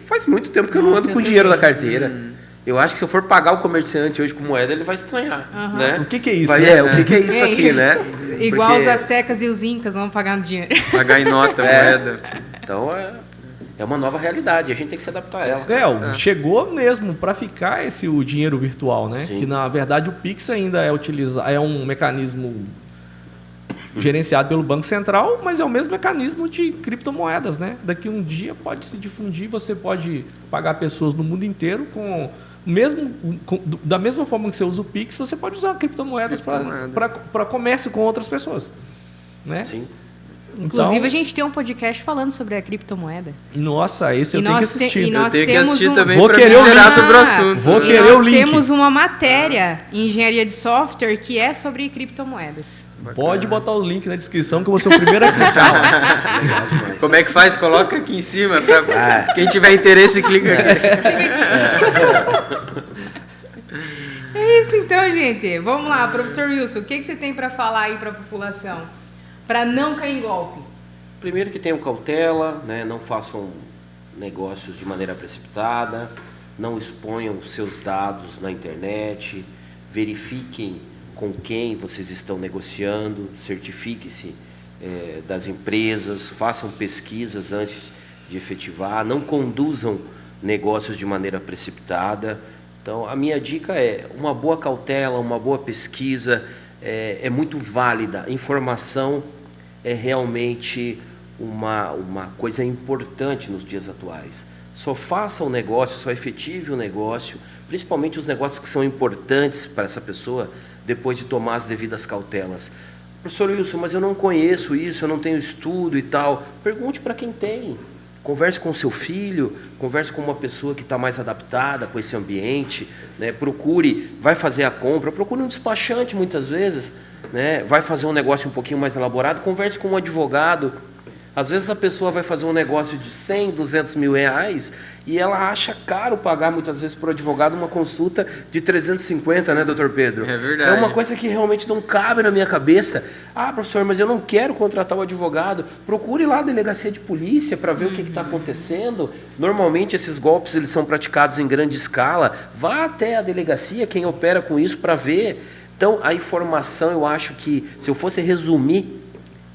faz muito tempo que eu não Nossa, ando eu com também. dinheiro na carteira. Eu acho que se eu for pagar o comerciante hoje com moeda, ele vai estranhar, né? O que é isso, Vai, né? o que é isso aqui, né? Igual Porque- os astecas e os incas vão pagar no dinheiro. Pagar em nota, moeda. Então é uma nova realidade, a gente tem que se adaptar a ela. Chegou mesmo para ficar o dinheiro virtual, né? Sim. Que na verdade o Pix ainda é um mecanismo gerenciado pelo Banco Central, mas é o mesmo mecanismo de criptomoedas, né? Daqui um dia pode se difundir, você pode pagar pessoas no mundo inteiro da mesma forma que você usa o Pix, você pode usar criptomoedas para comércio com outras pessoas, né? Sim. Inclusive, Então, a gente tem um podcast falando sobre a criptomoeda. nossa, esse eu E tenho que nós te- assistir. e nós Eu tenho que temos assistir um- também Vou para querer o interar link. sobre o assunto. Vou E querer nós o link. temos uma matéria em engenharia de software que é sobre criptomoedas. Pode botar o link na descrição que eu vou ser o primeiro a clicar. Legal demais. Como é que faz? Coloca aqui em cima. Pra quem tiver interesse, clica aqui. É isso então, gente. Vamos lá, professor Wilson, o que você tem para falar aí para a população? Para não cair em golpe. Primeiro que tenham cautela, né? Não façam negócios de maneira precipitada, não exponham seus dados na internet, verifiquem com quem vocês estão negociando, certifique-se das empresas, façam pesquisas antes de efetivar, não conduzam negócios de maneira precipitada. Então, a minha dica é uma boa cautela, uma boa pesquisa, é muito válida. Informação é realmente uma coisa importante nos dias atuais. Só faça o negócio, só efetive o negócio, principalmente os negócios que são importantes para essa pessoa, depois de tomar as devidas cautelas. Professor Wilson, mas eu não conheço isso, eu não tenho estudo e tal. Pergunte para quem tem. Converse com o seu filho, converse com uma pessoa que está mais adaptada com esse ambiente, né? Vai fazer a compra, procure um despachante muitas vezes, né? Vai fazer um negócio um pouquinho mais elaborado, converse com um advogado. Às vezes a pessoa vai fazer um negócio de 100, 200 mil reais e ela acha caro pagar muitas vezes por advogado uma consulta de 350, né, doutor Pedro? É verdade. É uma coisa que realmente não cabe na minha cabeça. Ah, professor, mas eu não quero contratar o advogado. Procure lá a delegacia de polícia para ver o que está acontecendo. Normalmente esses golpes eles são praticados em grande escala. Vá até a delegacia, quem opera com isso, para ver. Então, a informação, eu acho que, se eu fosse resumir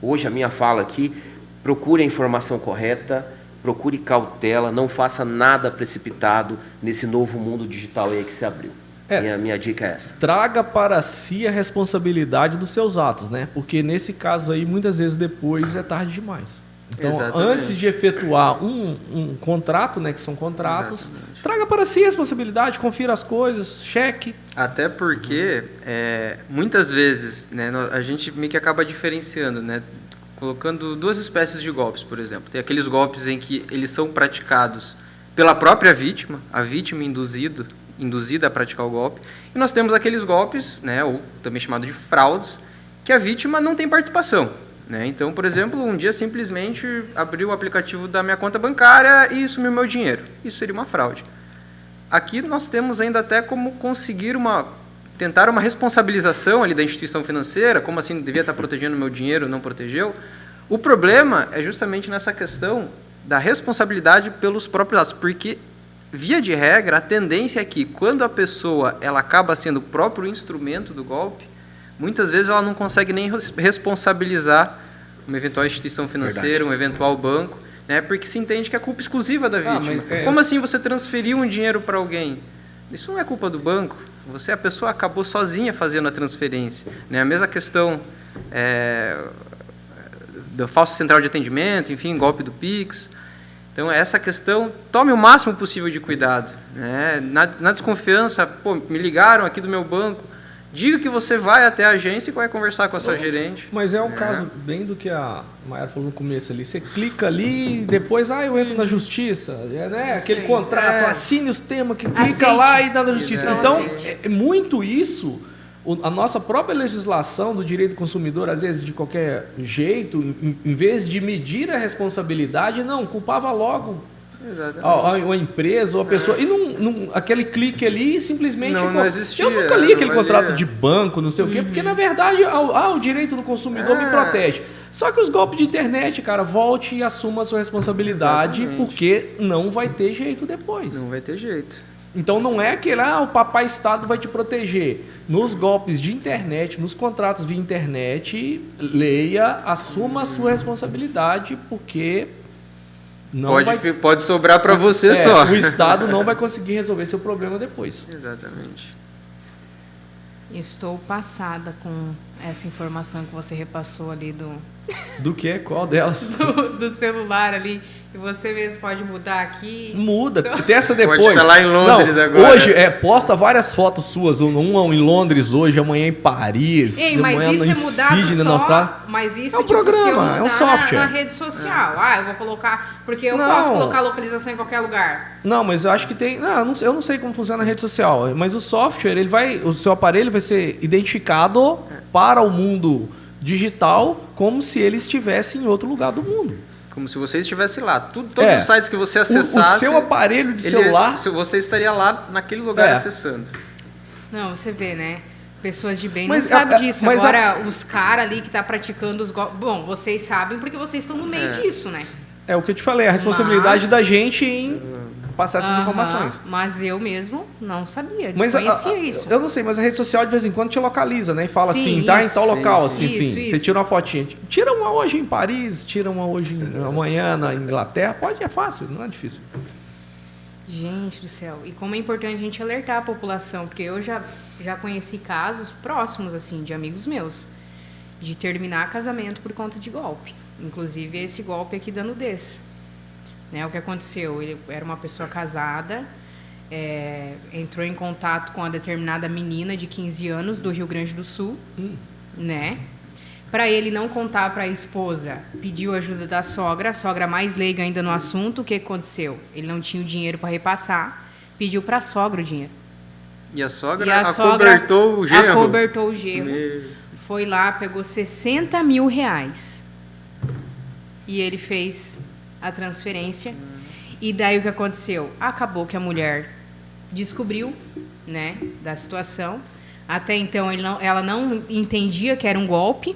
hoje a minha fala aqui, procure a informação correta, procure cautela, não faça nada precipitado nesse novo mundo digital aí que se abriu. Minha dica é essa. Traga para si a responsabilidade dos seus atos, né? Porque nesse caso aí, muitas vezes depois é tarde demais. Então, Exatamente. antes de efetuar um contrato, né, que são contratos, traga para si a responsabilidade, confira as coisas, cheque. Até porque, muitas vezes, né, a gente meio que acaba diferenciando, né? Colocando duas espécies de golpes, por exemplo. Tem aqueles golpes em que eles são praticados pela própria vítima, a vítima induzida a praticar o golpe. E nós temos aqueles golpes, né, ou também chamado de fraudes, que a vítima não tem participação, né? Então, por exemplo, um dia simplesmente abriu o aplicativo da minha conta bancária e sumiu meu dinheiro. Isso seria uma fraude. Aqui nós temos ainda até como conseguir tentar uma responsabilização ali da instituição financeira, como assim devia estar protegendo o meu dinheiro, não protegeu. O problema é justamente nessa questão da responsabilidade pelos próprios atos, porque via de regra, a tendência é que quando a pessoa ela acaba sendo o próprio instrumento do golpe, muitas vezes ela não consegue nem responsabilizar uma eventual instituição financeira, um eventual banco, né, porque se entende que é culpa exclusiva da vítima. Como assim você transferiu um dinheiro para alguém? Isso não é culpa do banco. A pessoa acabou sozinha fazendo a transferência. Né? A mesma questão do falso central de atendimento, enfim, golpe do Pix. Então, essa questão, tome o máximo possível de cuidado. Né? Na desconfiança, me ligaram aqui do meu banco, diga que você vai até a agência e vai conversar com a sua gerente. Mas é o caso bem do que a Mayara falou no começo ali. Você clica ali e depois eu entro na justiça. Né? Aquele contrato, assine os termos, que clica lá e dá na justiça. Então, é muito isso. A nossa própria legislação do direito do consumidor, às vezes, de qualquer jeito, em vez de medir a responsabilidade, não, culpava logo a empresa ou a pessoa. E aquele clique ali simplesmente... Não existia. Eu nunca li aquele contrato de banco, não sei o quê, porque, na verdade, o direito do consumidor me protege. Só que os golpes de internet, cara, volte e assuma a sua responsabilidade, porque não vai ter jeito depois. Não vai ter jeito. Então não é aquele, o papai Estado vai te proteger. Nos golpes de internet, nos contratos via internet, leia, assuma a sua responsabilidade, porque não pode sobrar para você só. O Estado não vai conseguir resolver seu problema depois. Exatamente. Estou passada com essa informação que você repassou ali Do que? Qual delas? do celular ali. E você mesmo pode mudar aqui. Muda, testa depois. Pode estar lá em Londres agora. Hoje, posta várias fotos suas, uma em Londres hoje, amanhã em Paris. Ei, mas amanhã isso é mudado só. Mas isso é um programa, é um software. Na rede social. Eu vou colocar. Porque eu posso colocar localização em qualquer lugar. Não, mas eu acho que tem. Eu não sei como funciona a rede social, mas o software, o seu aparelho vai ser identificado para o mundo digital como se ele estivesse em outro lugar do mundo. Como se você estivesse lá. Todos os sites que você acessasse... O seu aparelho de celular... Você estaria lá naquele lugar acessando. Não, você vê, né? Pessoas de bem não sabem disso. Mas agora, os caras ali que tá praticando os golpes... Bom, vocês sabem porque vocês estão no meio disso, né? É o que eu te falei, a responsabilidade da gente em passar essas informações. Mas eu mesmo não sabia, desconhecia isso. Eu não sei, mas a rede social de vez em quando te localiza, né? E fala tá em tal local, assim. Você tira uma fotinha. Tira uma hoje em Paris, tira uma hoje amanhã na Inglaterra. É fácil, não é difícil. Gente do céu. E como é importante a gente alertar a população, porque eu já conheci casos próximos, assim, de amigos meus, de terminar casamento por conta de golpe. Inclusive esse golpe aqui da nudez. Né, o que aconteceu? Ele era uma pessoa casada, entrou em contato com uma determinada menina de 15 anos do Rio Grande do Sul, né? Para ele não contar para a esposa, pediu ajuda da sogra, a sogra mais leiga ainda no assunto. O que aconteceu? Ele não tinha o dinheiro para repassar, pediu para a sogra o dinheiro. E a sogra acobertou o genro? Acobertou o genro. Foi lá, pegou R$60 mil. E ele fez a transferência. E daí o que aconteceu? Acabou que a mulher descobriu, né, da situação. Até então ela não entendia que era um golpe,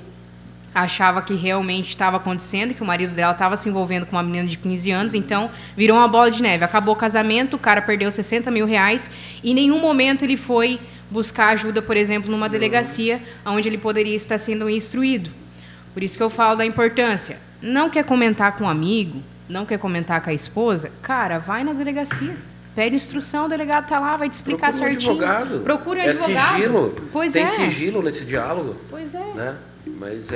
achava que realmente estava acontecendo, que o marido dela estava se envolvendo com uma menina de 15 anos, então virou uma bola de neve. Acabou o casamento, o cara perdeu R$60 mil e em nenhum momento ele foi buscar ajuda, por exemplo, numa delegacia onde ele poderia estar sendo instruído. Por isso que eu falo da importância. Não quer comentar com um amigo, não quer comentar com a esposa, cara, vai na delegacia. Pede instrução, o delegado tá lá, vai te explicar certinho. Procure um advogado. Sigilo. Pois tem sigilo nesse diálogo. Pois é. Né? Mas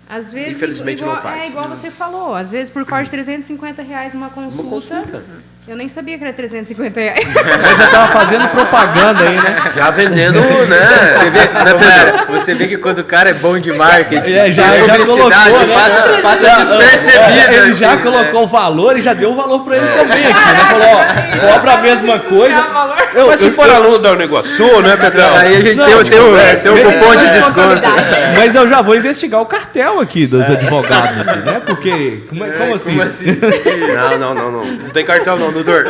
às vezes, infelizmente não faz. Igual você falou. Às vezes, por causa de R$350 uma consulta. Eu nem sabia que era R$350. Mas já tava fazendo propaganda aí, né? Já vendendo, né? Você vê que quando o cara é bom de marketing, já colocou, né? passa despercebido. Ele já colocou o valor e já deu o valor pra ele também aqui, né? Falou, cobra a mesma coisa. Mas se for aluno da Uniguaçu, né, Pedrão? Aí a gente tem um cupom de desconto. Mas eu já vou investigar o cartel aqui dos advogados aqui, né? Porque, como assim? Não tem cartel não, doutor.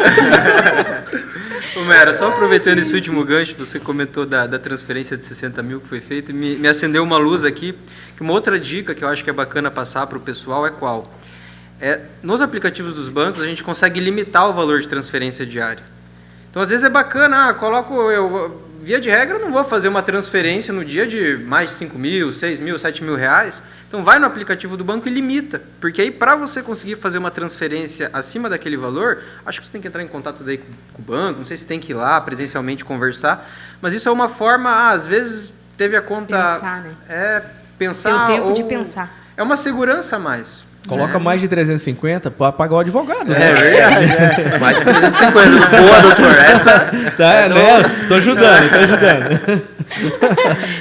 Mera, só aproveitando esse último gancho, você comentou da transferência de 60 mil que foi feita, me acendeu uma luz aqui, que uma outra dica que eu acho que é bacana passar para o pessoal é qual? Nos aplicativos dos bancos a gente consegue limitar o valor de transferência diária. Então, às vezes é bacana, via de regra, eu não vou fazer uma transferência no dia de mais de 5 mil, 6 mil, 7 mil reais. Então, vai no aplicativo do banco e limita. Porque aí, para você conseguir fazer uma transferência acima daquele valor, acho que você tem que entrar em contato daí com o banco, não sei se tem que ir lá presencialmente conversar. Mas isso é uma forma, às vezes, teve a conta... Pensar, né? Pensar... Ter o tempo de pensar. É uma segurança a mais. Coloca mais de 350 para pagar o advogado. Né? É verdade. Mais de 350. Boa, doutor. Essa né? Tô ajudando.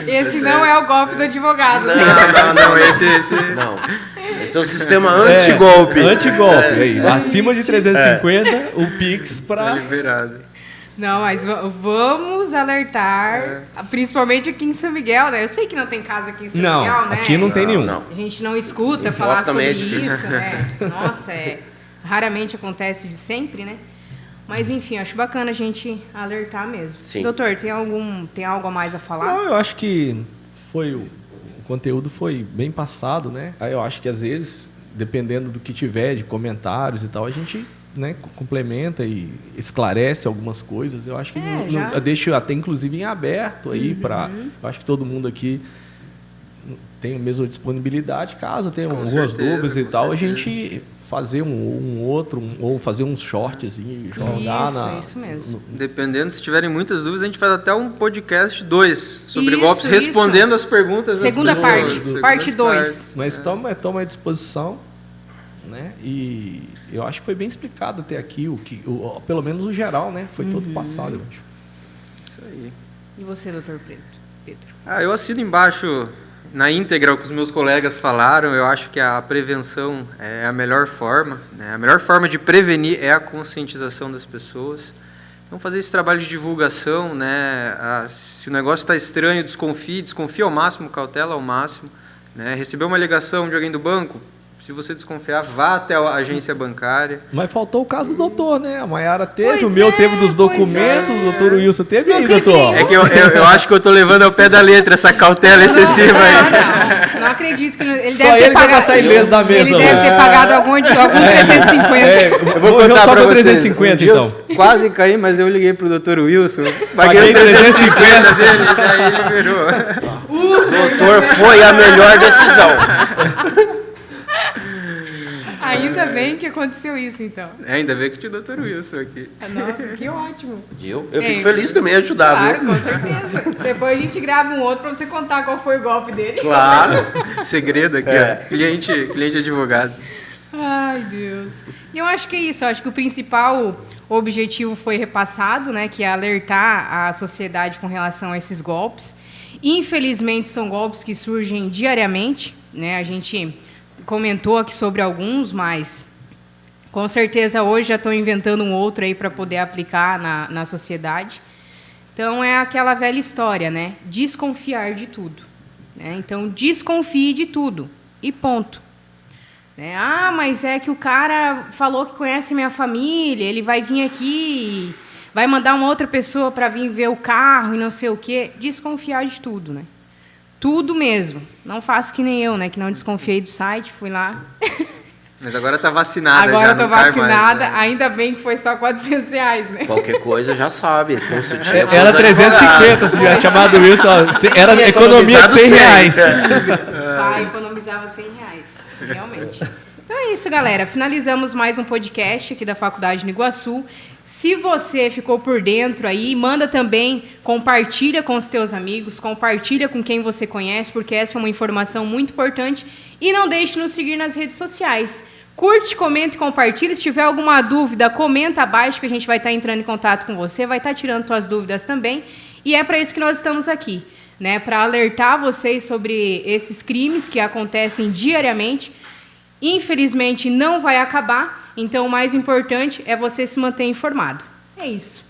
Esse não é o golpe do advogado. Não, né? não. Esse é o sistema anti-golpe. Anti-golpe. Aí, acima de 350, o Pix para... liberado. Não, mas vamos alertar, principalmente aqui em São Miguel, né? Eu sei que não tem casa aqui em São Miguel, né? Aqui não tem nenhum. Não. A gente não escuta falar sobre também é difícil. isso, né? Nossa, raramente acontece de sempre, né? Mas enfim, acho bacana a gente alertar mesmo. Sim. Doutor, tem algo a mais a falar? Não, eu acho que o conteúdo foi bem passado, né? Aí eu acho que às vezes, dependendo do que tiver de comentários e tal, a gente, né, complementa e esclarece algumas coisas. Eu acho que eu deixo até inclusive em aberto aí para... Eu acho que todo mundo aqui tem a mesma disponibilidade, caso tenha algumas dúvidas e tal, a gente fazer ou fazer uns shorts e jogar isso mesmo. Dependendo, se tiverem muitas dúvidas, a gente faz até um podcast 2 sobre golpes, respondendo as perguntas Segunda das parte, parte 2. Mas estamos à disposição, né? E eu acho que foi bem explicado até aqui, pelo menos o geral, né? Foi todo passado, eu acho. Isso aí. E você, doutor Pedro? Eu assino embaixo na íntegra o que os meus colegas falaram. Eu acho que a prevenção é a melhor forma, né? A melhor forma de prevenir é a conscientização das pessoas. Então, fazer esse trabalho de divulgação, né? Se o negócio está estranho, desconfie ao máximo, cautela ao máximo, né? Recebeu uma ligação de alguém do banco? Se você desconfiar, vá até a agência bancária. Mas faltou o caso do doutor, né? A Maiara teve, Pois o meu é, teve dos documentos, o doutor Wilson teve. Não aí, teve doutor? nenhum. É que eu acho que eu tô levando ao pé da letra essa cautela excessiva aí. Não acredito que ele Só deve ter ele vai pagado. passar ileso da mesa. Ele deve ter pagado algum 350. Eu vou Hoje contar só pra com vocês. 350, então. Eu quase caí, mas eu liguei pro Dr. Wilson. Paguei os 350 dele, daí ele virou. doutor foi a melhor decisão. Ainda bem que aconteceu isso, então. Ainda bem que tinha o Dr. Wilson aqui. Nossa, que ótimo. Eu fico feliz também em ajudar, Claro, viu? com certeza. Depois a gente grava um outro pra você contar qual foi o golpe dele. Claro. Segredo aqui, ó. Cliente advogado. Ai, Deus. E eu acho que é isso. Eu acho que o principal objetivo foi repassado, né? Que é alertar a sociedade com relação a esses golpes. Infelizmente, são golpes que surgem diariamente, né? A gente comentou aqui sobre alguns, mas com certeza hoje já estão inventando um outro aí para poder aplicar na sociedade. Então, é aquela velha história, né? Desconfiar de tudo. Né? Então, desconfie de tudo. E ponto. Né? Ah, mas é que o cara falou que conhece minha família, ele vai vir aqui, vai mandar uma outra pessoa para vir ver o carro e não sei o quê. Desconfiar de tudo, né? Tudo mesmo. Não faço que nem eu, né? Que não desconfiei do site, fui lá. Mas agora tá vacinada. Agora já, eu tô não cai vacinada, mais, né? ainda bem que foi só R$400, né? Qualquer coisa já sabe. Consultinha com Era os 350 advogados. se tivesse chamado o Wilson. Era Tinha economia de economizado R$100. 100. Tá, economizava R$100, realmente. Então é isso, galera. Finalizamos mais um podcast aqui da Faculdade de Iguaçu. Se você ficou por dentro aí, manda também, compartilha com os teus amigos, compartilha com quem você conhece, porque essa é uma informação muito importante. E não deixe de nos seguir nas redes sociais. Curte, comenta e compartilha. Se tiver alguma dúvida, comenta abaixo que a gente vai estar entrando em contato com você, vai estar tirando suas dúvidas também. E é para isso que nós estamos aqui, né? Para alertar vocês sobre esses crimes que acontecem diariamente. Infelizmente, não vai acabar. Então, o mais importante é você se manter informado. É isso.